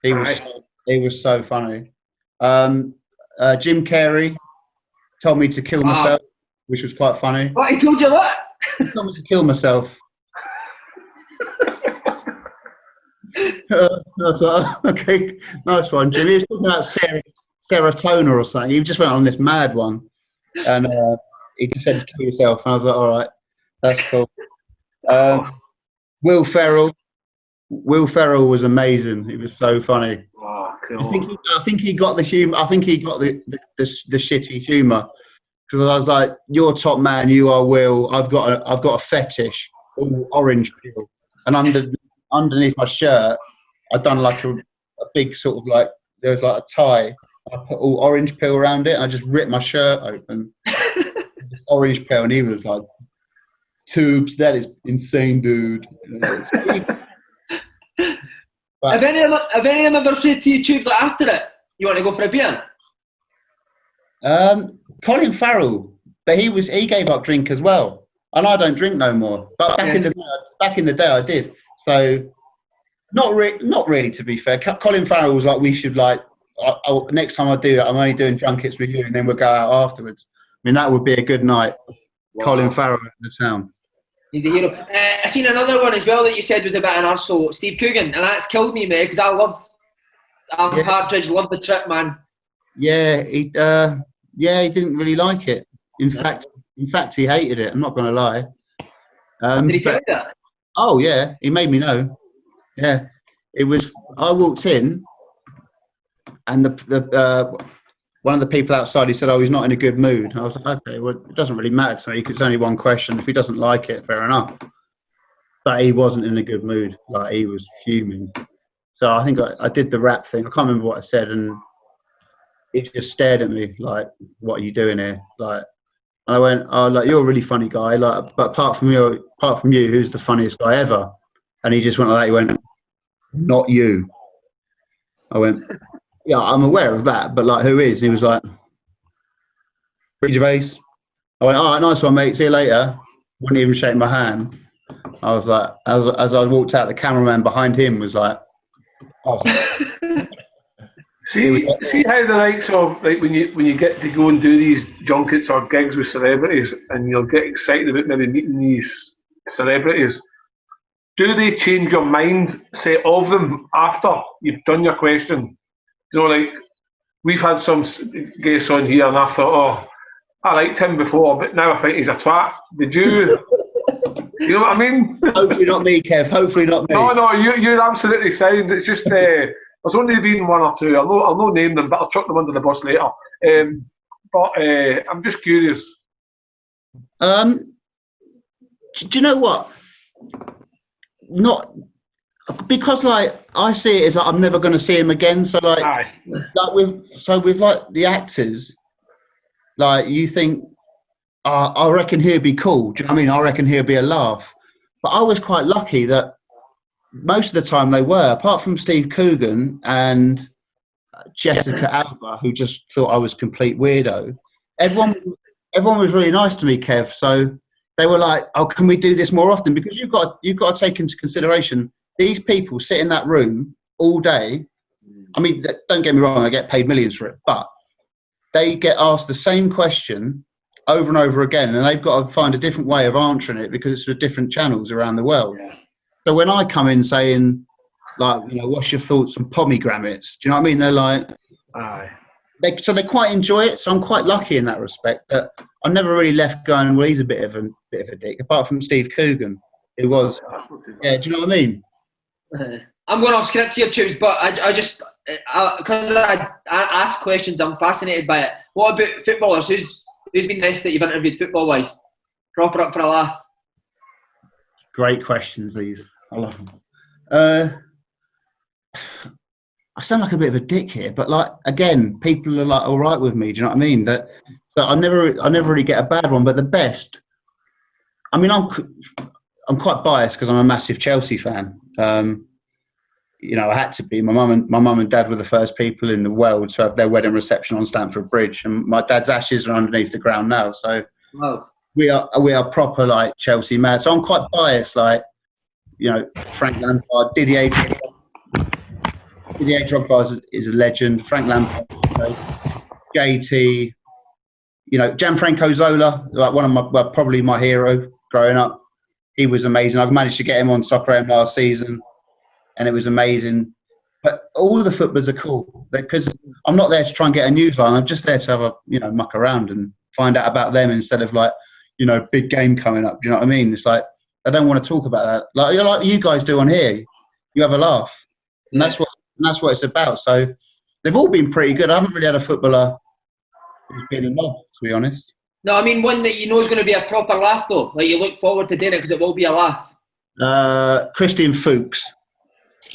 He was so funny. Jim Carrey told me to kill myself, which was quite funny. What, he told you what? He told me to kill myself. I was like, okay, nice one, Jim. He was talking about serotonin or something. He just went on this mad one, and he just said to kill yourself. And I was like, all right, that's cool. Will Ferrell was amazing. He was so funny. Oh, cool. I think he got the humor. I think he got the shitty humor, because I was like, "You're top man. You are Will. I've got a fetish, all orange peel, and underneath my shirt, I'd done like a big sort of like, there was like a tie. I put all orange peel around it, and I just ripped my shirt open, orange peel, and he was like, "Tubes, that is insane, dude." Have any of them ever said to you, Tubes, like after it, you want to go for a beer? Colin Farrell, but he gave up drink as well, and I don't drink no more. But back in the day, I did. So not really, to be fair. Colin Farrell was like, "We should like next time I do that, I'm only doing junkets with you, and then we'll go out afterwards." I mean, that would be a good night. Wow. Colin Farrell in the town. He's a hero. I seen another one as well that you said was a bit an arsehole, Steve Coogan, and that's killed me, mate, because I love Alan Partridge, love the trip, man. Yeah, he didn't really like it. In fact, he hated it. I'm not going to lie. Did he tell you that? Oh yeah, he made me know. Yeah, it was. I walked in, and the one of the people outside, he said, "Oh, he's not in a good mood." I was like, "Okay, well, it doesn't really matter to me because it's only one question. If he doesn't like it, fair enough." But he wasn't in a good mood. Like, he was fuming. So I think I did the rap thing. I can't remember what I said, and he just stared at me like, "What are you doing here?" Like, and I went, "Oh, like, you're a really funny guy. Like, but apart from you, who's the funniest guy ever?" And he just went like that. He went, "Not you." I went, "Yeah, I'm aware of that, but like, who is?" He was like, "Ricky Gervais." I went, "All right, nice one, mate. See you later." Wouldn't even shake my hand. I was like, as I walked out, the cameraman behind him was like, See how the likes of, like, when you get to go and do these junkets or gigs with celebrities, and you'll get excited about maybe meeting these celebrities. Do they change your mindset of them after you've done your question? You know, like, we've had some guests on here, and I thought, "Oh, I liked him before, but now I think he's a twat." Did you? You know what I mean? Hopefully not me, Kev. Hopefully not me. No, you're absolutely sound. It's just there's only been one or two. I'll not name them, but I'll chuck them under the bus later. But I'm just curious. Do you know what? Not because, like, I see it as like I'm never going to see him again. So like with like the actors, like, you think, I reckon he'd be cool. Do you know what I mean? I reckon he'd be a laugh. But I was quite lucky that most of the time they were, apart from Steve Coogan and Jessica Alba, who just thought I was a complete weirdo. Everyone everyone was really nice to me, Kev. So they were like, "Oh, can we do this more often?" Because you've got to take into consideration these people sit in that room all day. I mean, don't get me wrong, I get paid millions for it, but they get asked the same question over and over again, and they've got to find a different way of answering it because it's for different channels around the world. Yeah. So when I come in saying, like, what's your thoughts on pomegranates? Do you know what I mean? They're like, Aye. they quite enjoy it. So I'm quite lucky in that respect that I never really left going, well, he's a bit of a dick, apart from Steve Coogan, who was, yeah. Do you know what I mean? I'm going off script here, Tubes, but I just, because I ask questions, I'm fascinated by it. What about footballers? Who's been nice that you've interviewed football-wise? Proper up for a laugh. Great questions, these. I love them. I sound like a bit of a dick here, but like, again, people are like all right with me. Do you know what I mean? So I never really get a bad one. But the best, I mean, I'm quite biased because I'm a massive Chelsea fan. I had to be. My mum and dad were the first people in the world to have their wedding reception on Stamford Bridge, and my dad's ashes are underneath the ground now. So wow. we are proper like Chelsea mad. So I'm quite biased, like, Frank Lampard, Didier Drogba is a legend. Frank Lampard, JT, Gianfranco Zola, like probably my hero growing up. He was amazing. I've managed to get him on Soccer AM last season, and it was amazing. But all the footballers are cool because I'm not there to try and get a news line. I'm just there to have a muck around and find out about them instead of like, big game coming up. Do you know what I mean? It's like I don't want to talk about that. Like you guys do on here. You have a laugh, and that's what it's about. So they've all been pretty good. I haven't really had a footballer who's been a knob, to be honest. No, I mean one that is going to be a proper laugh though. Like you look forward to doing it because it will be a laugh. Christian Fuchs.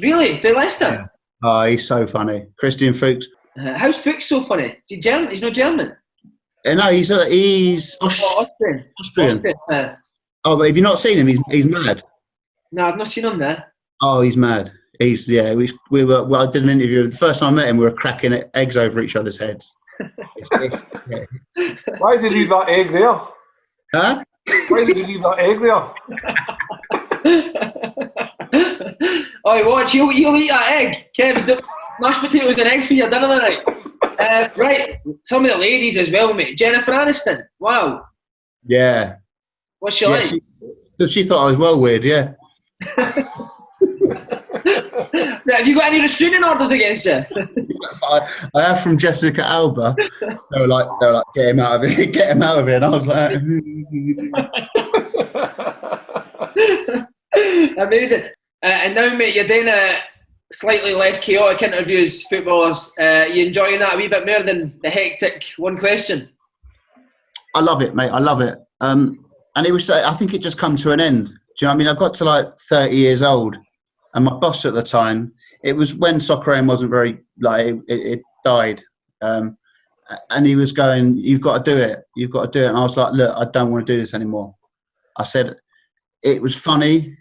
Really? For Leicester? Oh, he's so funny. Christian Fuchs. How's Fuchs so funny? Is he German? He's not German. No, he's Austrian. Oh, but have you not seen him? He's mad. No, I've not seen him there. Oh, he's mad. I did an interview. The first time I met him, we were cracking eggs over each other's heads. Yeah. Why did you leave that egg there? Huh? Why did you leave that egg there? Oh, watch, you'll eat that egg. Kev, mashed potatoes and eggs for your dinner tonight. Right, some of the ladies as well, mate. Jennifer Aniston, wow. Yeah. What's she like? She thought I was well weird, yeah. Have you got any restraining orders against you? I have from Jessica Alba. They were like, get him out of here, get him out of here. And I was like, amazing. And now, mate, you're doing a slightly less chaotic interviews, footballers. You enjoying that a wee bit more than the hectic one question? I love it, mate. I love it. And it was, I think it just come to an end. Do you know what I mean? I got to like 30 years old, and my boss at the time, it was when Soccer AM wasn't very, like, it died. And he was going, you've got to do it. You've got to do it. And I was like, look, I don't want to do this anymore. I said, it was funny,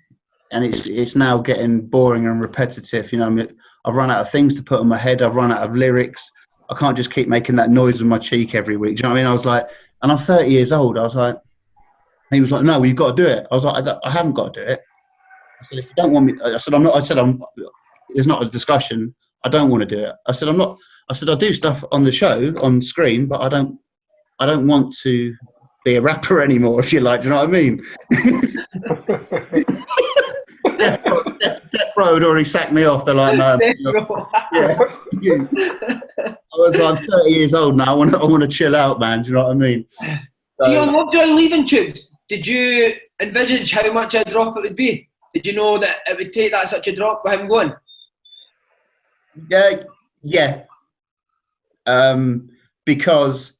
and it's now getting boring and repetitive. I mean, I've run out of things to put on my head. I've run out of lyrics. I can't just keep making that noise with my cheek every week. Do you know what I mean? I was like, and I'm 30 years old. I was like, he was like, no, well, you've got to do it. I was like, I haven't got to do it. I said, if you don't want me, I said, I'm not. I said, it's not a discussion. I don't want to do it. I said, I'm not. I said, I do stuff on the show, on screen, but I don't want to be a rapper anymore, if you like. Do you know what I mean? Death Row had already sacked me off. They're like, no. Yeah. I was like, I'm 30 years old now. I want to chill out, man. Do you know what I mean? See, on Lovejoy leaving Tubes, did you envisage how much a drop it would be? Did you know that it would take that such a drop with him going? Yeah. Because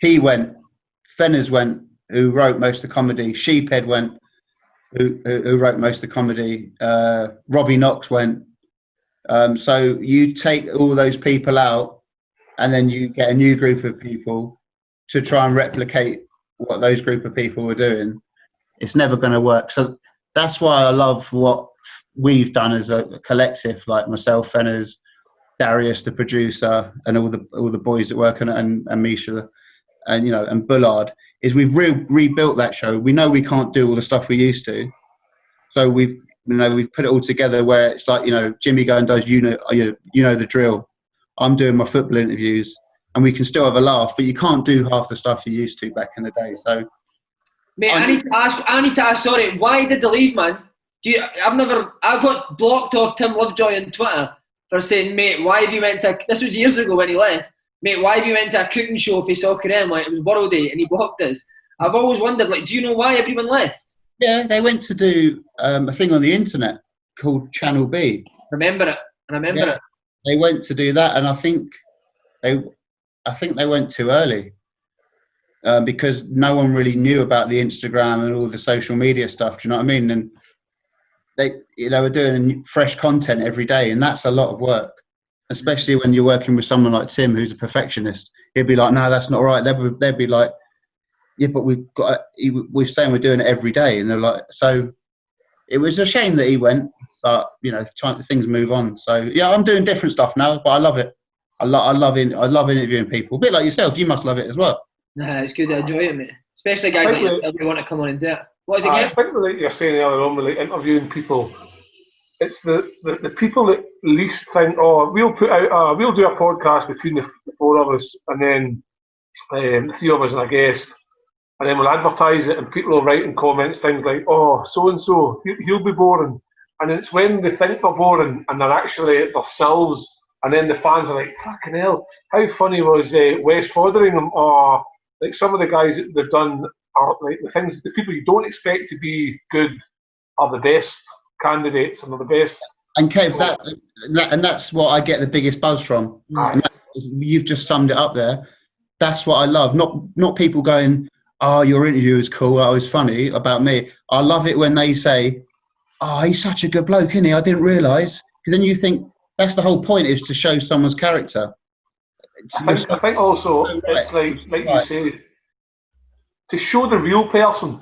he went, Fenners went, who wrote most of the comedy. Sheephead went, who wrote most of the comedy. Robbie Knox went. So you take all those people out, and then you get a new group of people to try and replicate what those group of people were doing. It's never going to work. So that's why I love what we've done as a collective, like myself, Fenners, Darius, the producer, and all the boys that work on it, and Misha, and and Bullard. is we've rebuilt that show. We know we can't do all the stuff we used to, so we've put it all together where it's like, Jimmy going does you know the drill. I'm doing my football interviews, and we can still have a laugh, but you can't do half the stuff you used to back in the day. So, mate, I need to ask. Sorry, why did they leave, man? I got blocked off Tim Lovejoy on Twitter for saying, mate, why have you went to? This was years ago when he left. Mate, why have you went to a cooking show for Soccer M? Like, it was World Day, and he blocked us. I've always wondered, like, do you know why everyone left? Yeah, they went to do a thing on the internet called Channel B. Remember it. They went to do that, and I think they went too early because no one really knew about the Instagram and all the social media stuff. Do you know what I mean? And they were doing fresh content every day, and that's a lot of work, especially when you're working with someone like Tim, who's a perfectionist. He'd be like, "No, that's not right." They'd be like, "Yeah, but we're saying we're doing it every day," and they're like, so. It was a shame that he went, but things move on. So yeah, I'm doing different stuff now, but I love it. I love interviewing people. A bit like yourself, you must love it as well. Nah, it's good. I enjoy it, mate. Especially guys like yourself who want to come on and do it. What is it, I think, like you're saying earlier on, with like interviewing people, it's the people that least think, we'll do a podcast between the four of us, and then the three of us and a guest. And then we'll advertise it, and people will write in comments things like, "Oh, so and so, he'll be boring." And it's when they think they're boring and they're actually themselves, and then the fans are like, "Fucking hell, how funny was Wes Fotheringham?" Or like some of the guys that they've done are like the people you don't expect to be good are the best candidates and are the best. And Kev, that's what I get the biggest buzz from. You've just summed it up there. That's what I love. Not people going, "Oh, your interview was cool. That was funny about me." I love it when they say, "Oh, he's such a good bloke, isn't he? I didn't realise." Because then you think that's the whole point, is to show someone's character. I think also it's like you say, to show the real person,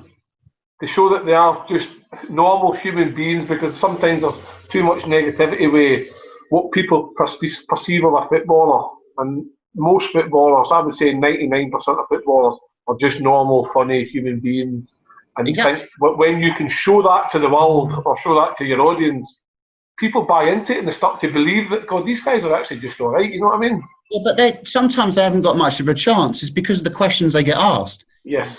to show that they are just normal human beings, because sometimes there's too much negativity with what people perceive of a footballer. And most footballers, I would say 99% of footballers, are just normal, funny human beings. And exactly. When you can show that to the world or show that to your audience, people buy into it and they start to believe that, God, these guys are actually just all right. You know what I mean? Yeah, but sometimes they haven't got much of a chance. It's because of the questions they get asked. Yes.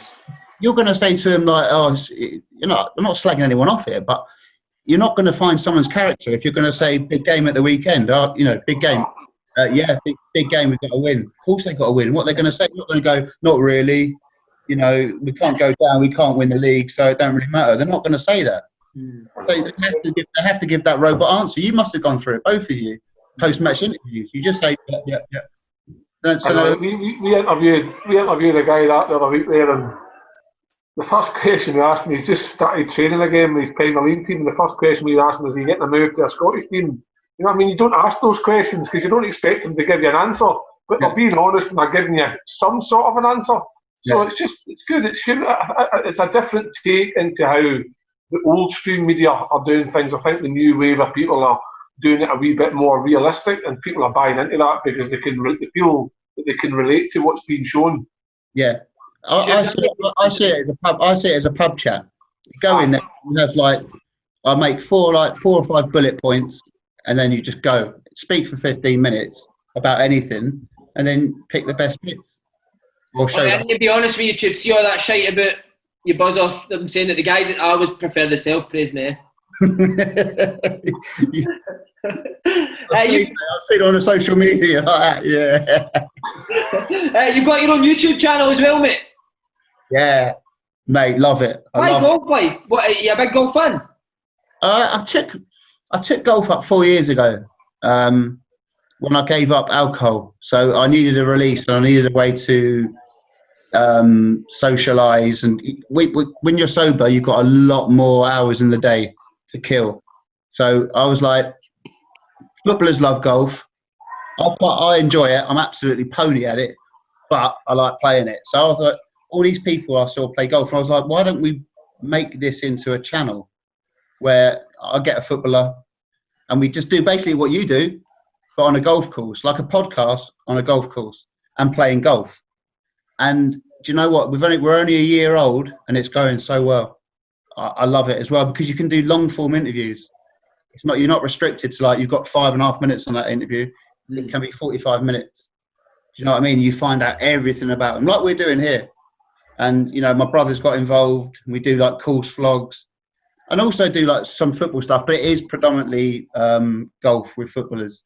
You're going to say to them like, "Oh, I'm not slagging anyone off here, but you're not going to find someone's character if you're going to say big game at the weekend. Big game. Big game, we've got to win." Of course they've got to win. What they're going to say, they're not going to go, "Not really. We can't go down, we can't win the league, so it don't really matter." They're not going to say that. So they have to give that robot answer. You must have gone through it, both of you, post-match interviews. You just say, yeah. We interviewed a guy that the other week there, and the first question we asked him, he's just started training again with his Premier League team, and the first question we asked him was, "Are you getting a move to a Scottish team?" You know what I mean? You don't ask those questions because you don't expect them to give you an answer, but they're being honest and they're giving you some sort of an answer. So it's good. It's a different take into how the old stream media are doing things. I think the new wave of people are doing it a wee bit more realistic, and people are buying into that because they feel that they can relate to what's being shown. Yeah, I see it as a pub chat. You go in there, you have I make four or five bullet points, and then you just go speak for 15 minutes about anything, and then pick the best bits. To be honest with you, Tube, see all that shite about you buzz off them saying that the guys that I always prefer the self-praise, mate. I've seen it on the social media like that, yeah. You've got your own YouTube channel as well, mate. Yeah, mate, love it. Why golf life? What, are you a big golf fan? I took golf up 4 years ago when I gave up alcohol. So I needed a release and I needed a way to socialise. And when you're sober, you've got a lot more hours in the day to kill. So I was like, footballers love golf. I enjoy it. I'm absolutely pony at it, but I like playing it. So I was like, all these people I saw play golf, and I was like, why don't we make this into a channel where I get a footballer and we just do basically what you do, but on a golf course, like a podcast on a golf course and playing golf. And do you know what? We're only a year old, and it's going so well. I love it as well because you can do long form interviews. You're not restricted to like you've got 5.5 minutes on that interview. It can be 45 minutes. Do you know what I mean? You find out everything about them, like we're doing here. And my brother's got involved. We do like course vlogs, and also do like some football stuff. But it is predominantly golf with footballers.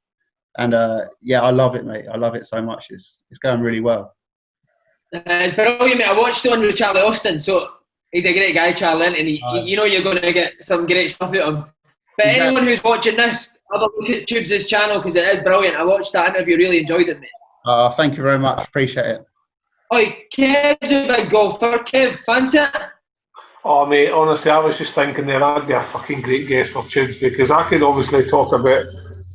And I love it, mate. I love it so much. It's going really well. It's brilliant, mate. I watched the one with Charlie Austin, so he's a great guy, Charlie, and you're going to get some great stuff out of him. But anyone who's watching this, have a look at Tubes' channel because it is brilliant. I watched that interview, really enjoyed it, mate. Thank you very much. Appreciate it. Oi, Kev's a big golfer. Kev, fancy it? Oh, mate, honestly, I was just thinking there, I'd be a fucking great guest for Tubes because I could obviously talk about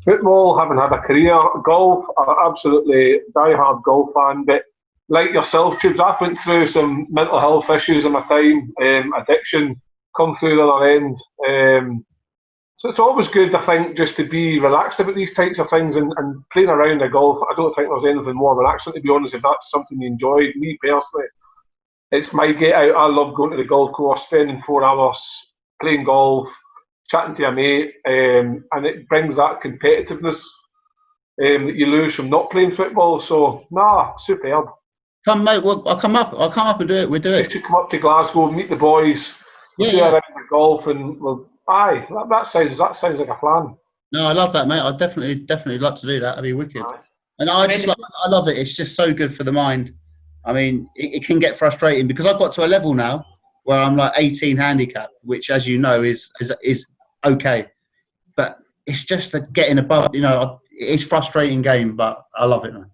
football, having had a career, golf, I'm absolutely die-hard golf fan, but like yourself, Tubes, I went through some mental health issues in my time, addiction, come through the other end. So it's always good, I think, just to be relaxed about these types of things and playing around the golf. I don't think there's anything more relaxing, to be honest, if that's something you enjoy. Me personally, it's my get out. I love going to the golf course, spending 4 hours playing golf, chatting to a mate, and it brings that competitiveness that you lose from not playing football. So, superb. Come, mate. I'll come up and do it. We'll do it. You should come up to Glasgow, meet the boys, do around the golf, and that sounds like a plan. No, I love that, mate. I'd definitely like to do that. That'd be wicked. Aye. And I love it. It's just so good for the mind. I mean, it can get frustrating because I've got to a level now where I'm like 18 handicap, which, as you know, is okay. But it's just the getting above. It's frustrating game, but I love it, man.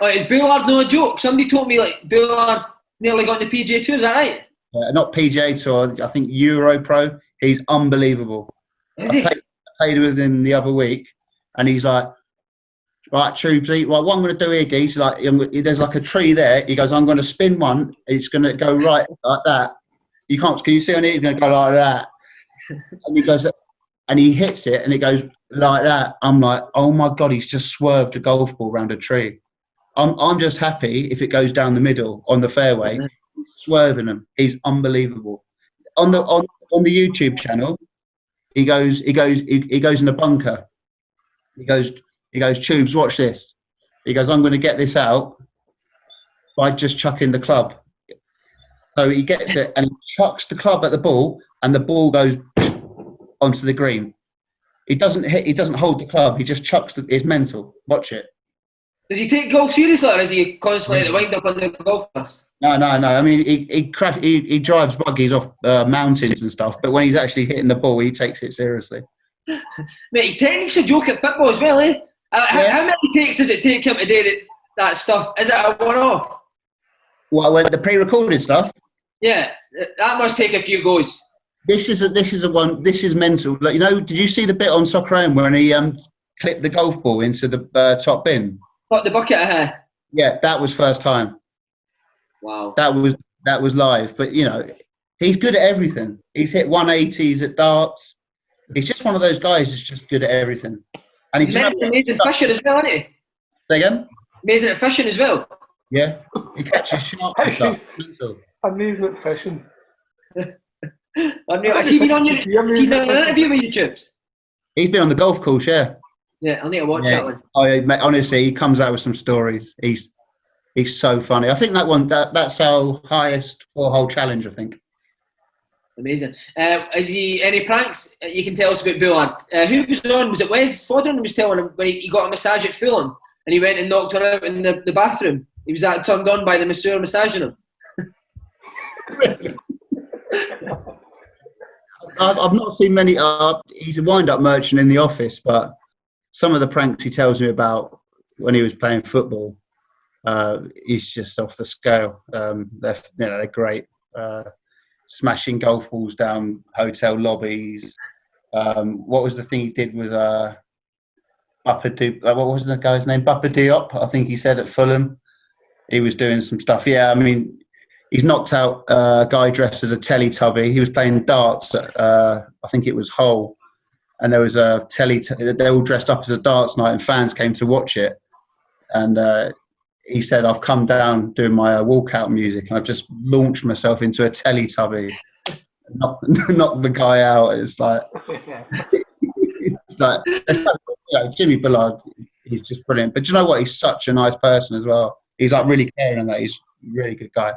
Is Bullard no joke? Somebody told me like Bullard nearly got in the PGA Tour. Is that right? Not PGA Tour. I think Euro Pro. He's unbelievable. Is he? I played with him the other week, and he's like, right, Tubesy, right, what I'm going to do here, Geese, like, there's like a tree there. He goes, I'm going to spin one. It's going to go right like that. Can you see on it? He's going to go like that. And he goes, and he hits it, and it goes like that. I'm like, oh my God, he's just swerved a golf ball around a tree. I'm just happy if it goes down the middle on the fairway, swerving them. He's unbelievable. On the YouTube channel, he goes in the bunker. He goes, Tubes, watch this. He goes, I'm going to get this out by just chucking the club. So he gets it and he chucks the club at the ball, and the ball goes onto the green. He doesn't hold the club. He just chucks it's mental. Watch it. Does he take golf seriously, or is he constantly at the wind up on the golf course? No. I mean, he drives buggies off mountains and stuff, but when he's actually hitting the ball, he takes it seriously. Mate, his technique's a joke at football as well, eh? How many takes does it take him to do that stuff? Is it a one-off? Well, the pre-recorded stuff? Yeah, that must take a few goes. This is mental. Like, did you see the bit on Soccer AM when he clipped the golf ball into the top bin? Got the bucket of hair. Yeah, that was first time. Wow. That was live. But he's good at everything. He's hit 180s at darts. He's just one of those guys who's just good at everything. And he's amazing fishing as well, isn't he? Say again? Amazing at fishing as well. Yeah, he catches sharks and stuff. Amazing at fishing. Has he been on an interview with you, Tubes? He's been on the golf course, yeah. Yeah, I'll need to watch that one. Oh, yeah, mate, honestly, he comes out with some stories. He's so funny. I think that's our highest 4-hole challenge, I think. Amazing. Is he any pranks you can tell us about Bullard? Who was on? Was it Wes Fodern who was telling him when he got a massage at Fulham and he went and knocked her out in the bathroom? He was that turned on by the masseur massaging him. I've not seen many. He's a wind-up merchant in the office, but some of the pranks he tells me about when he was playing football, he's just off the scale. They're great. Smashing golf balls down hotel lobbies. What was the thing he did with what was the guy's name? Bappa Diop, I think he said at Fulham. He was doing some stuff. Yeah, I mean, he's knocked out a guy dressed as a Teletubby. He was playing darts at, I think it was Hull. And there was they all dressed up as a darts night and fans came to watch it. And he said, I've come down doing my walkout music and I've just launched myself into a Teletubby. Knock the guy out. It's like, Jimmy Bullard, he's just brilliant. But do you know what? He's such a nice person as well. He's like really caring and that. He's a really good guy.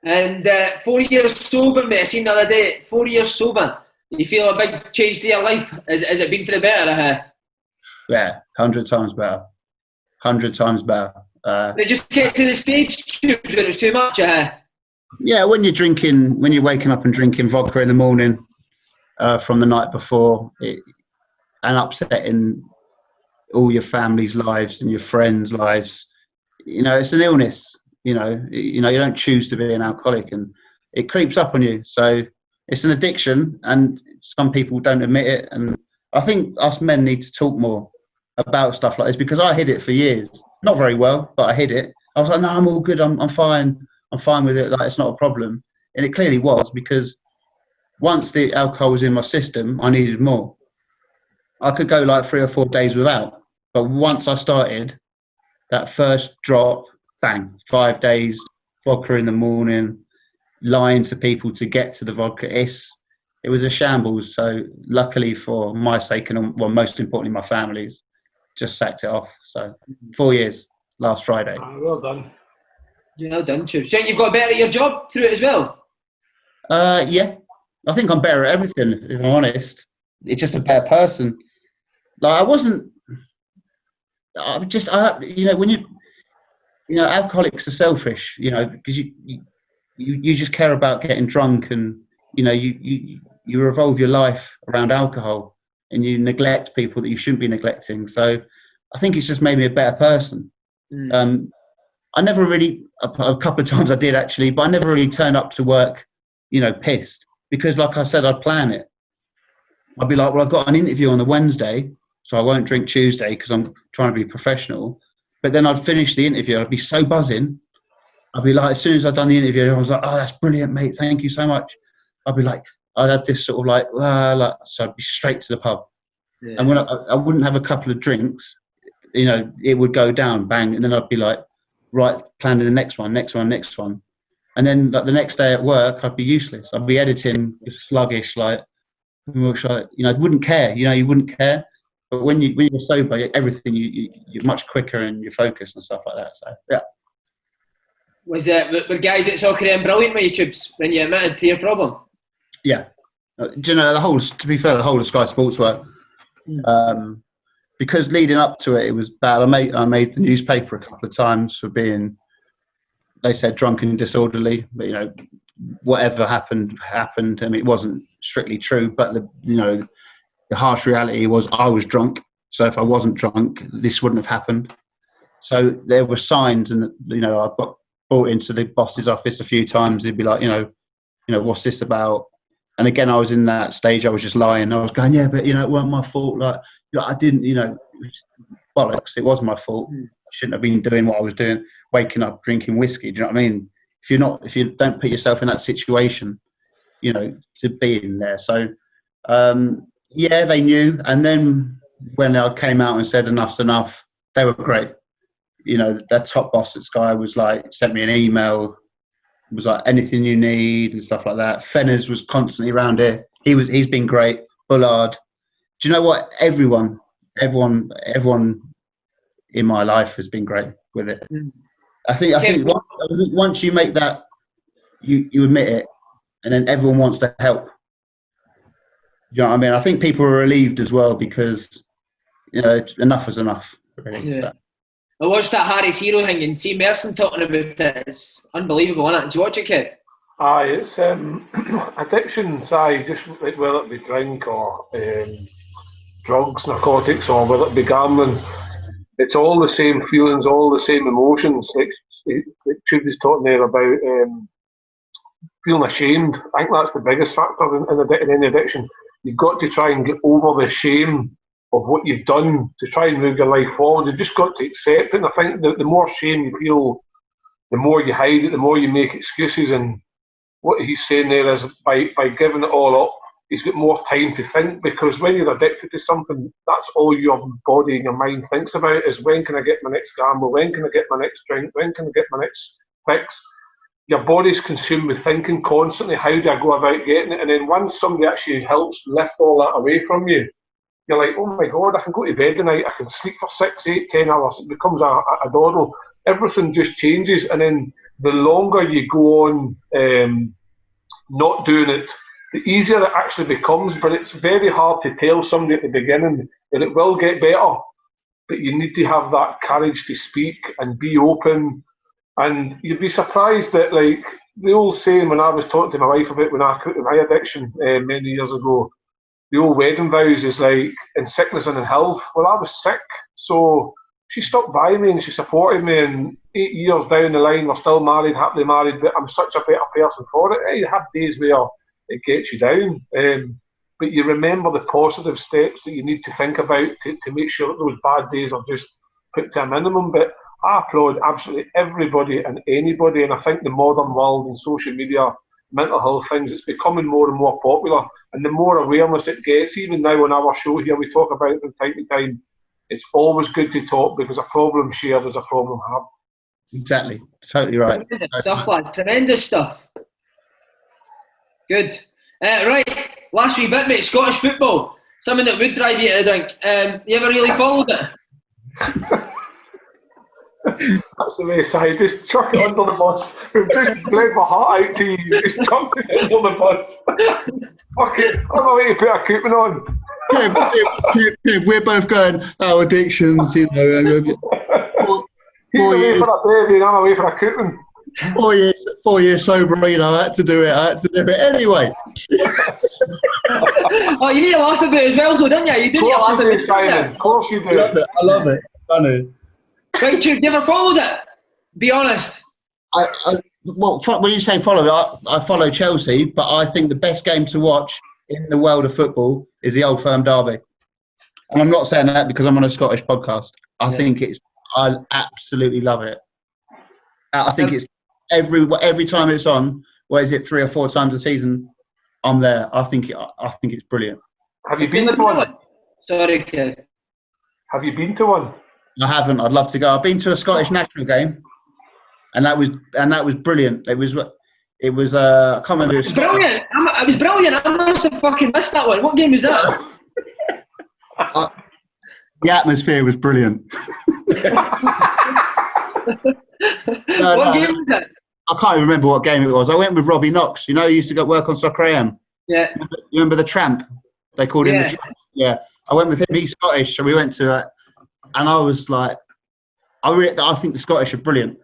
And 4 years sober, mate. I seen the other day, 4 years sober. You feel a big change to your life? Has it been for the better? Yeah, 100 times better. 100 times better. It just get to the stage tubes when it was too much. Yeah, when you're waking up and drinking vodka in the morning from the night before, and upsetting all your family's lives and your friends' lives, it's an illness. You don't choose to be an alcoholic, and it creeps up on you. So it's an addiction, and some people don't admit it. And I think us men need to talk more about stuff like this, because I hid it for years. Not very well, but I hid it. I was like, no, I'm all good. I'm fine. I'm fine with it. Like, it's not a problem. And it clearly was, because once the alcohol was in my system, I needed more. I could go like 3 or 4 days without. But once I started, that first drop, bang, 5 days, vodka in the morning, lying to people to get to the vodka. It was a shambles. So luckily for my sake, and most importantly, my family's, just sacked it off. So 4 years last Friday. Well done. Well done, Tubes. Do you think you've got better at your job through it as well? Yeah. I think I'm better at everything, if I'm honest. It's just a better person. Like, alcoholics are selfish, because you just care about getting drunk, and, you revolve your life around alcohol, and you neglect people that you shouldn't be neglecting. So I think it's just made me a better person. I never really, a couple of times I did actually, but I never really turned up to work, pissed, because like I said, I'd plan it. I'd be like, well, I've got an interview on the Wednesday, so I won't drink Tuesday because I'm trying to be professional. But then I'd finish the interview, I'd be so buzzing. I'd be like, as soon as I'd done the interview, I was like, oh, that's brilliant, mate. Thank you so much. I'd be like, I'd have this sort of so I'd be straight to the pub. Yeah. And when I wouldn't have a couple of drinks, it would go down, bang. And then I'd be like, right, planning the next one. And then the next day at work, I'd be useless. I'd be editing, sluggish, I wouldn't care. You wouldn't care. But when you're sober, everything, you're much quicker and you're focused and stuff like that. So, yeah. Were guys at Soccer and brilliant with you, Tubes, when you admitted to your problem? Yeah. Do you know, the whole of Sky Sports were, because leading up to it was bad. I made the newspaper a couple of times for being, they said, drunk and disorderly, but whatever happened. I mean, it wasn't strictly true, but the harsh reality was I was drunk. So if I wasn't drunk, this wouldn't have happened. So there were signs, and I got brought into the boss's office a few times. He'd be like, what's this about? And again, I was in that stage. I was just lying. I was going, yeah, but it wasn't my fault. Like, I didn't, bollocks. It was my fault. I shouldn't have been doing what I was doing, waking up, drinking whiskey. Do you know what I mean? If you don't put yourself in that situation, to be in there. So, yeah, they knew. And then when I came out and said enough's enough, they were great. Their top boss at Sky was like, sent me an email, was like, anything you need and stuff like that. Fenners was constantly around here. He's been great. Bullard. Do you know what? Everyone in my life has been great with it. I think once you make that, you admit it, and then everyone wants to help. You know what I mean? I think people are relieved as well, because enough is enough. Really. Yeah. So. I watched that Harry's Hero thing and see Merson talking about it. It's unbelievable, isn't it? Did you watch it, Kev? Aye, it's addictions. Just like whether it be drink or drugs, narcotics, or whether it be gambling. It's all the same feelings, all the same emotions. Like Tube was talking there about feeling ashamed. I think that's the biggest factor in any addiction. You've got to try and get over the shame of what you've done to try and move your life forward. You've just got to accept it. And I think the more shame you feel, the more you hide it, the more you make excuses. And what he's saying there is by giving it all up, he's got more time to think, because when you're addicted to something, that's all your body and your mind thinks about is, when can I get my next gamble? When can I get my next drink? When can I get my next fix? Your body's consumed with thinking constantly, how do I go about getting it? And then once somebody actually helps lift all that away from you, you're like, oh my God, I can go to bed tonight, I can sleep for 6, 8, 10 hours. It becomes a doddle. Everything just changes. And then the longer you go on not doing it, the easier it actually becomes. But it's very hard to tell somebody at the beginning that it will get better. But you need to have that courage to speak and be open. And you'd be surprised that, like, the old saying when I was talking to my wife about when I quit my addiction many years ago, the old wedding vows is like, in sickness and in health. Well, I was sick, so she stuck by me and she supported me, and 8 years down the line, we're still married, happily married, but I'm such a better person for it. You have days where it gets you down, but you remember the positive steps that you need to think about to make sure that those bad days are just put to a minimum. But I applaud absolutely everybody and anybody, and I think the modern world and social media, mental health things, it's becoming more and more popular, and the more awareness it gets, even now on our show here, we talk about it from time to time. It's always good to talk, because a problem shared is a problem halved. Exactly, totally right. Tremendous stuff, lads. Tremendous stuff. Good. Right, last wee bit, mate. Scottish football. Something that would drive you to the drink. You ever really followed it? That's the way, Si. Just chuck it under the bus. We've just bled my heart out to you. Just chuck it under the bus. Fuck it. I'm going to put a coupon on. Kev, we're both going, oh, addictions, you know. He's away for a baby and I'm away for a coupon. 4 years sober, you know, I had to do it. Anyway. Oh, you need to laugh a bit as well, so don't you? You do need to laugh a bit. Simon. Of course you do. I love it. Funny. Right, Jude, you ever followed it? Be honest. Well, when you say follow, I follow Chelsea, but I think the best game to watch in the world of football is the Old Firm derby. And I'm not saying that because I'm on a Scottish podcast. I absolutely love it. I think it's every time it's on. What is it, 3 or 4 times a season? I'm there. I think it's brilliant. Have you been to one? Sorry, kid. Have you been to one? I haven't. I'd love to go. I've been to a Scottish national game, and that was brilliant. It was. I can't remember. It was brilliant. It was brilliant. I must have fucking missed that one. What game was that? The atmosphere was brilliant. What game was it? I can't even remember what game it was. I went with Robbie Knox. You know, he used to go work on Soccer AM. Yeah. You remember the Tramp? They called him the Tramp. Yeah. I went with him. He's Scottish, so we went to it. And I was like, I think the Scottish are brilliant.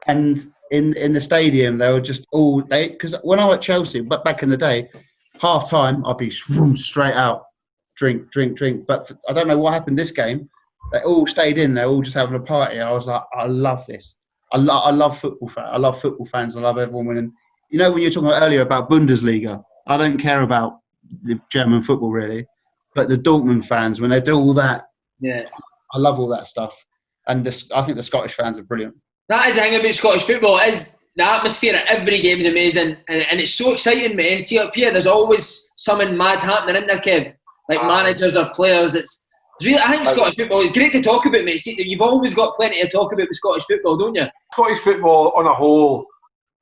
And in the stadium, they were just all because when I was at Chelsea, but back in the day, half time I'd be straight out, drink. But I don't know what happened this game. They all stayed in. They're all just having a party. I was like, I love this. I love football fans. I love football fans. I love everyone winning. You know, when you were talking about earlier about Bundesliga, I don't care about the German football really, but the Dortmund fans, when they do all that, I love all that stuff. And I think the Scottish fans are brilliant. That is the thing about Scottish football. Is the atmosphere at every game is amazing, and it's so exciting, mate. See up here, there's always something mad happening in there, Kev. Like managers or players. It's really, I think Scottish football is great to talk about, mate. See, you've always got plenty to talk about with Scottish football, don't you? Scottish football on a whole,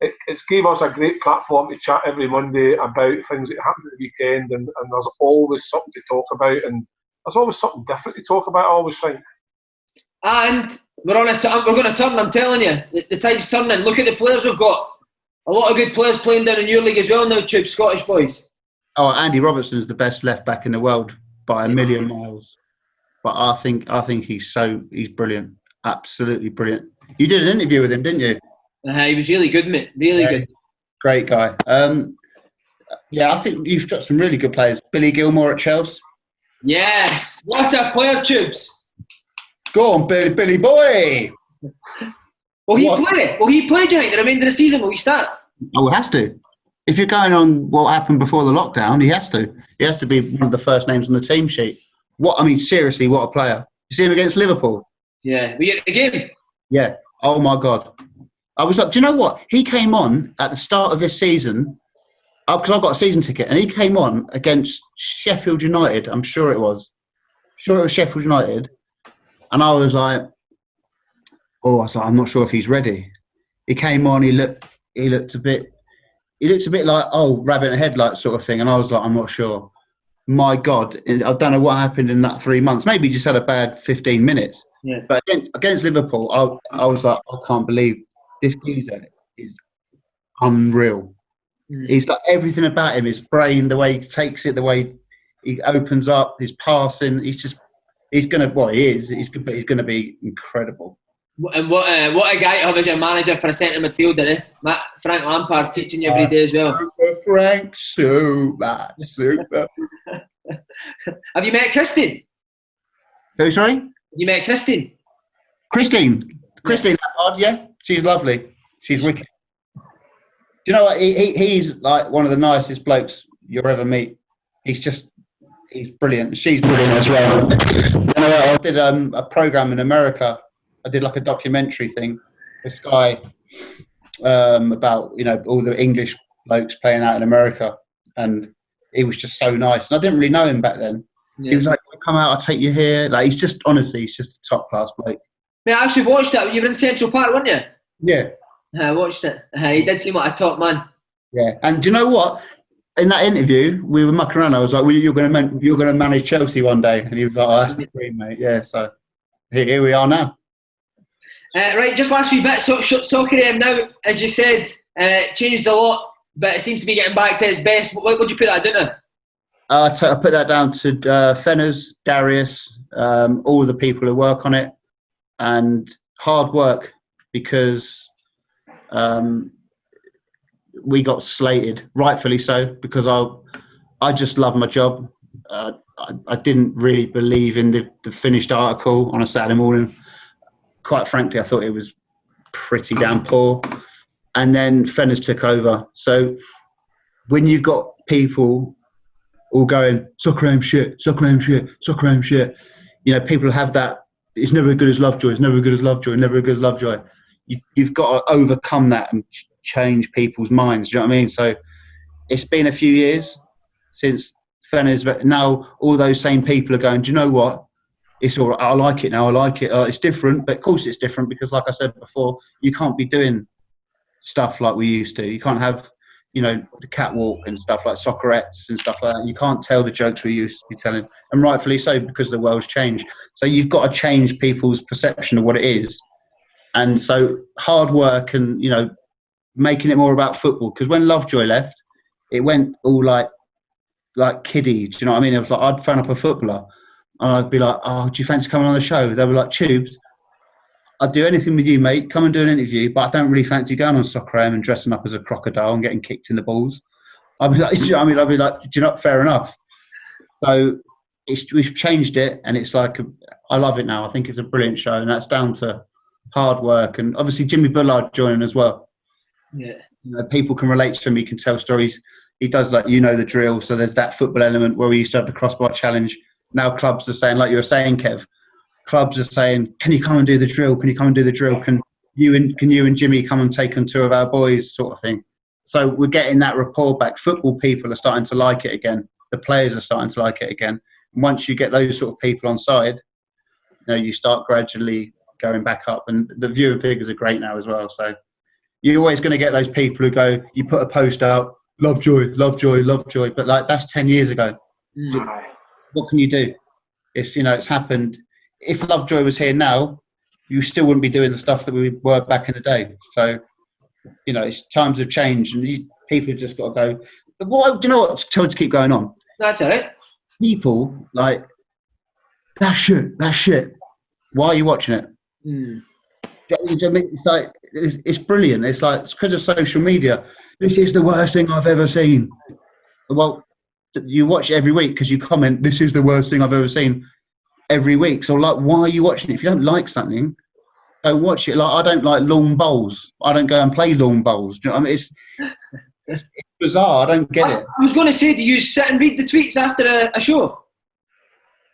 it's gave us a great platform to chat every Monday about things that happen at the weekend, and there's always something to talk about, and there's always something different to talk about, I always think. And we're going to turn, I'm telling you. The tide's turning. Look at the players we've got. A lot of good players playing down in your league as well now, Tube, Scottish boys. Oh, Andy Robertson's the best left back in the world by a million miles. But I think he's brilliant. Absolutely brilliant. You did an interview with him, didn't you? He was really good, mate. Really good. Great guy. I think you've got some really good players. Billy Gilmore at Chelsea. Yes. What a player, Tubes. Go on, Billy boy. Will he play, do you think, the remainder of the season? Will he start? Oh, he has to. If you're going on what happened before the lockdown, he has to. He has to be one of the first names on the team sheet. Seriously, what a player. You see him against Liverpool? Yeah. Were you at the game? Yeah. Oh, my God. I was like, do you know what? He came on at the start of this season because I've got a season ticket, and he came on against Sheffield United. I'm sure it was. Sure, it was Sheffield United, and I was like, I'm not sure if he's ready. He came on. He looked a bit like rabbit in a headlight sort of thing, and I was like, I'm not sure. My God, I don't know what happened in that 3 months. Maybe he just had a bad 15 minutes. Yeah. But against Liverpool, I was like, I can't believe this geezer is unreal. He's like everything about him, his brain, the way he takes it, the way he opens up, his passing. He's going to be incredible. And what a guy to have as your manager for a centre midfielder, eh? Frank Lampard teaching you every day as well. Frank, super. Have you met Christine? Who, sorry? You met Christine? Christine Lampard, yeah. She's lovely. She's wicked. Do you know what? He's like one of the nicest blokes you'll ever meet. He's brilliant. She's brilliant as well. I did a program in America. I did like a documentary thing for Sky about all the English blokes playing out in America, and he was just so nice. And I didn't really know him back then. Yeah. He was like, "Come out, I'll take you here." Like he's just a top class bloke. Mate, I actually watched that. You were in Central Park, weren't you? Yeah. I watched it. He did seem like a top man. Yeah, and do you know what? In that interview, we were mucking around. I was like, well, "You're going to manage Chelsea one day," and he was like, "Oh, that's the dream, mate." Yeah, so here we are now. Right, just last wee bit. Soccer now, as you said, changed a lot, but it seems to be getting back to its best. What would you put that down to? I put that down to Fenners, Darius, all the people who work on it, and hard work, because we got slated, rightfully so, because I just love my job. I didn't really believe in the finished article on a Saturday morning. Quite frankly, I thought it was pretty damn poor. And then Fenners took over. So when you've got people all going, "Soccer aim shit, soccer aim shit, soccer aim shit," people have that, "It's never as good as Lovejoy, it's never as good as Lovejoy, never as good as Lovejoy." You've got to overcome that and change people's minds. Do you know what I mean? So it's been a few years since Fenners, but now all those same people are going, "Do you know what? It's all right. I like it now. I like it. It's different." But of course it's different because, like I said before, you can't be doing stuff like we used to. You can't have, the catwalk and stuff like Soccerettes and stuff like that. You can't tell the jokes we used to be telling. And rightfully so, because the world's changed. So you've got to change people's perception of what it is. And so hard work and, making it more about football. Because when Lovejoy left, it went all like kiddie. Do you know what I mean? It was like I'd phone up a footballer and I'd be like, "Oh, do you fancy coming on the show?" They were like, "Tubes, I'd do anything with you, mate. Come and do an interview, but I don't really fancy going on Soccer AM and dressing up as a crocodile and getting kicked in the balls." I'd be like, "Do you know what I mean?" I'd be like, "Do you know, fair enough." So we've changed it, and it's like I love it now. I think it's a brilliant show, and that's down to hard work, and obviously Jimmy Bullard joining as well. Yeah, people can relate to him. He can tell stories. He does the drill. So there's that football element where we used to have the crossbar challenge. Now clubs are saying, like you were saying, Kev, clubs are saying, "Can you come and do the drill? Can you come and do the drill? Can you and Jimmy come and take on two of our boys?" sort of thing. So we're getting that rapport back. Football people are starting to like it again. The players are starting to like it again. And once you get those sort of people on side, you start gradually going back up. And the viewing figures are great now as well. So you're always going to get those people who go, you put a post out, "Lovejoy, Lovejoy, Lovejoy." But that's 10 years ago. What can you do? It's happened. If Lovejoy was here now, you still wouldn't be doing the stuff that we were back in the day. So, it's times have changed, and people have just got to go. But do you know what's told to keep going on? That's all right. People like, "That's shit. Why are you watching it?" It's like it's brilliant. It's like it's because of social media. "This is the worst thing I've ever seen." Well, you watch it every week because you comment, "This is the worst thing I've ever seen," every week. So, why are you watching it? If you don't like something, don't watch it. Like, I don't like lawn bowls. I don't go and play lawn bowls. Do you know what I mean? It's bizarre. I don't get it. I was going to say, do you sit and read the tweets after a show?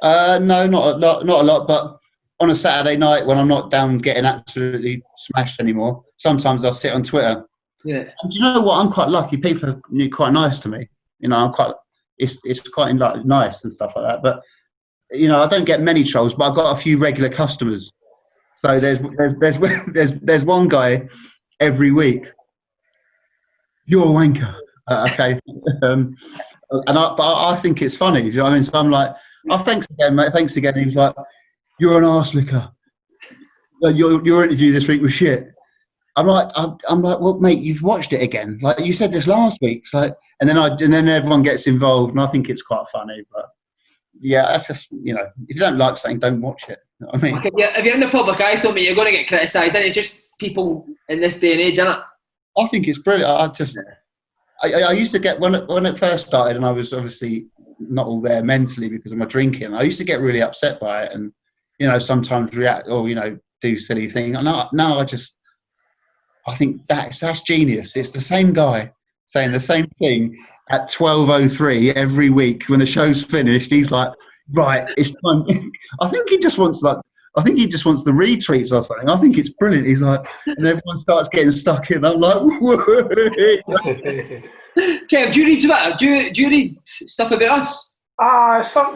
No, not a lot. But on a Saturday night when I'm not down getting absolutely smashed anymore, sometimes I'll sit on Twitter Yeah. And do you know what? I'm quite lucky. People are quite nice to me. You know, it's quite like nice and stuff like that. But you know, I don't get many trolls, but I've got a few regular customers. So there's one guy every week. You're a wanker. Okay. But I think it's funny. Do you know what I mean? So I'm like, oh, thanks again, mate. Thanks again. He was like, you're an arse licker. Your interview this week was shit. I'm like, well, mate, you've watched it again. Like you said this last week. It's like, and then everyone gets involved, and I think it's quite funny. But yeah, that's just, you know, if you don't like something, don't watch it. You know what I mean, if you're in the public eye, Tommy, you're going to get criticised, and it's just people in this day and age, isn't it? I think it's brilliant. I used to get when it first started, and I was obviously not all there mentally because of my drinking. I used to get really upset by it, and you know, sometimes react or you know, do silly things. And now I think that's genius. It's the same guy saying the same thing at 12:03 every week when the show's finished. He's like, right, it's time. I think he just wants the retweets or something. I think it's brilliant. He's like, and everyone starts getting stuck in. I'm like, Kev, do you read Twitter? Do you read stuff about us?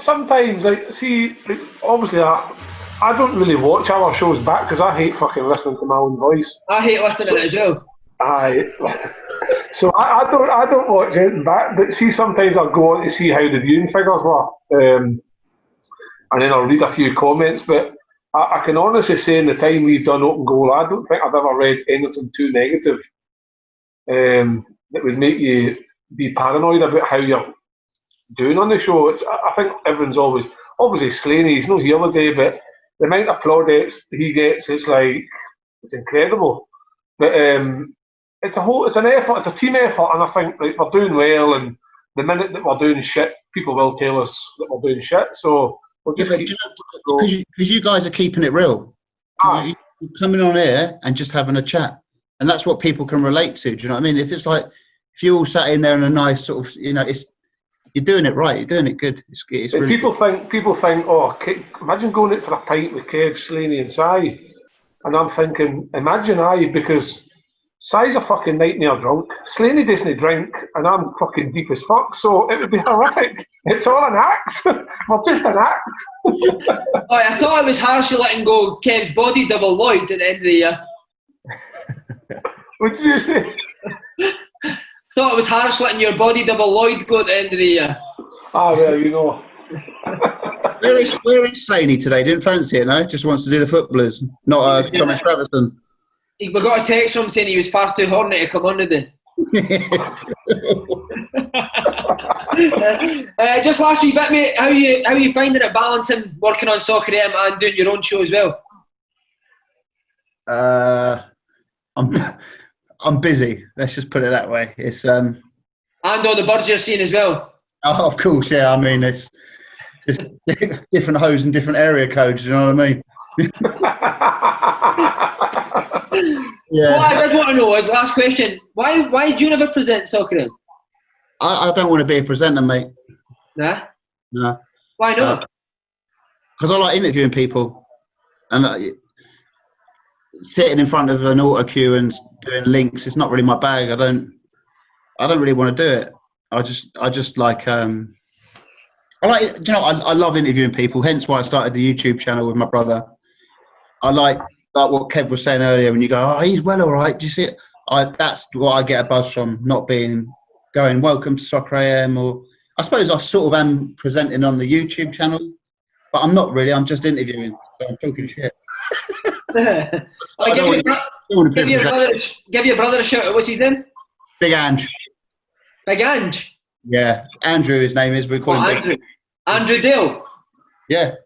Sometimes, like, see, like, obviously, I don't really watch our shows back because I hate fucking listening to my own voice. I hate listening to it as well. So I don't watch it back. But see, sometimes I'll go on to see how the viewing figures were, and then I'll read a few comments. But I can honestly say, in the time we've done Open Goal, I don't think I've ever read anything too negative that would make you be paranoid about how you're doing on the show. I think everyone's obviously Slaney, he's not here today, but the amount of plaudits he gets, it's incredible. But it's an effort, it's a team effort, and I think like, we're doing well, and the minute that we're doing shit, people will tell us that we're doing shit, so we'll just because you guys are keeping it real. You're coming on air and just having a chat, and that's what people can relate to. Do you know what I mean? If it's like, if you all sat in there in a nice sort of, you know, you're doing it right, you're doing it good. It's really people think, oh, imagine going out for a pint with Kev, Slaney and Si. And I'm thinking, imagine because Si's a fucking nightmare drunk, Slaney doesn't drink, and I'm fucking deep as fuck, so it would be horrific. It's all an act. We're just an act. I thought it was harsh letting go Kev's body double Lloyd at the end of the year. What did you say? I thought it was harsh letting your body double Lloyd go at the end of the year. Well, you know. Where is Slaney today? Didn't fancy it, no? Just wants to do the footballers, not Thomas Gravison. We got a text from him saying he was far too horny to come on today. Just last week, bit, mate, how are you finding it balancing working on Soccer AM and doing your own show as well? I'm busy. Let's just put it that way. It's and all the birds you're seeing as well. Oh, of course, yeah. I mean, it's just different hoes and different area codes. You know what I mean? Yeah. What I did want to know is, last question, why do you never present Soccer AM? I don't want to be a presenter, mate. Nah? No. Why not? Because I like interviewing people, and sitting in front of an auto cue and doing links, it's not really my bag. I don't really want to do it. I just like I love interviewing people, hence why I started the YouTube channel with my brother. I like what Kev was saying earlier, when you go, oh, he's well all right, do you see it? That's what I get a buzz from, not going welcome to Soccer AM, or I suppose I sort of am presenting on the YouTube channel, but I'm not really, I'm just interviewing, so I'm talking shit. Give your brother a shout out. What's his name? Big Ange. Big Ange? Yeah, Andrew his name is, we call him Andrew. Andrew Dale? Yeah.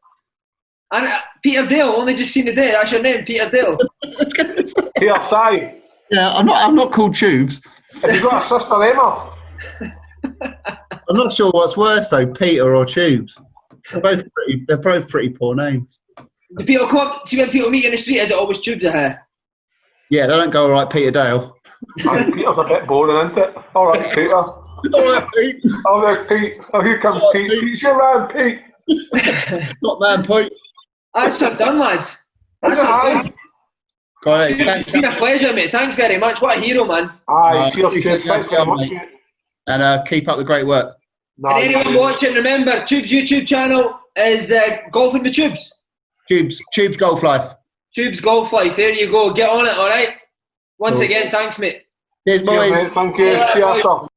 And Peter Dale, only just seen the day, that's your name, Peter Dale. Peter Si. Yeah, I'm not called Tubes. Have you got a sister Emma? I'm not sure what's worse though, Peter or Tubes. They're both pretty poor names. Do people come up, see when people meet in the street, is it always Tubes or hair? Yeah, they don't go all right, Peter Dale. I think Peter's a bit boring, isn't it? All right, Peter. All right, Pete. Oh, there's Pete. Oh, here comes Pete. Pete's your man, Pete. Not man, Pete. That's tough done, lads. That's tough done. Got it. It's been a pleasure, mate. Thanks very much. What a hero, man. Aye, cheers, appreciate Thanks that, very much. mate. And keep up the great work. Nah, And anyone watching, remember, Tube's YouTube channel is Golfing with Tubes. Tubes Golf Life. Tubes Golf Life. There you go. Get on it, all right? Once again, thanks, mate. Cheers, boys. Cheers, mate. Thank you. Yeah, See you bye. after.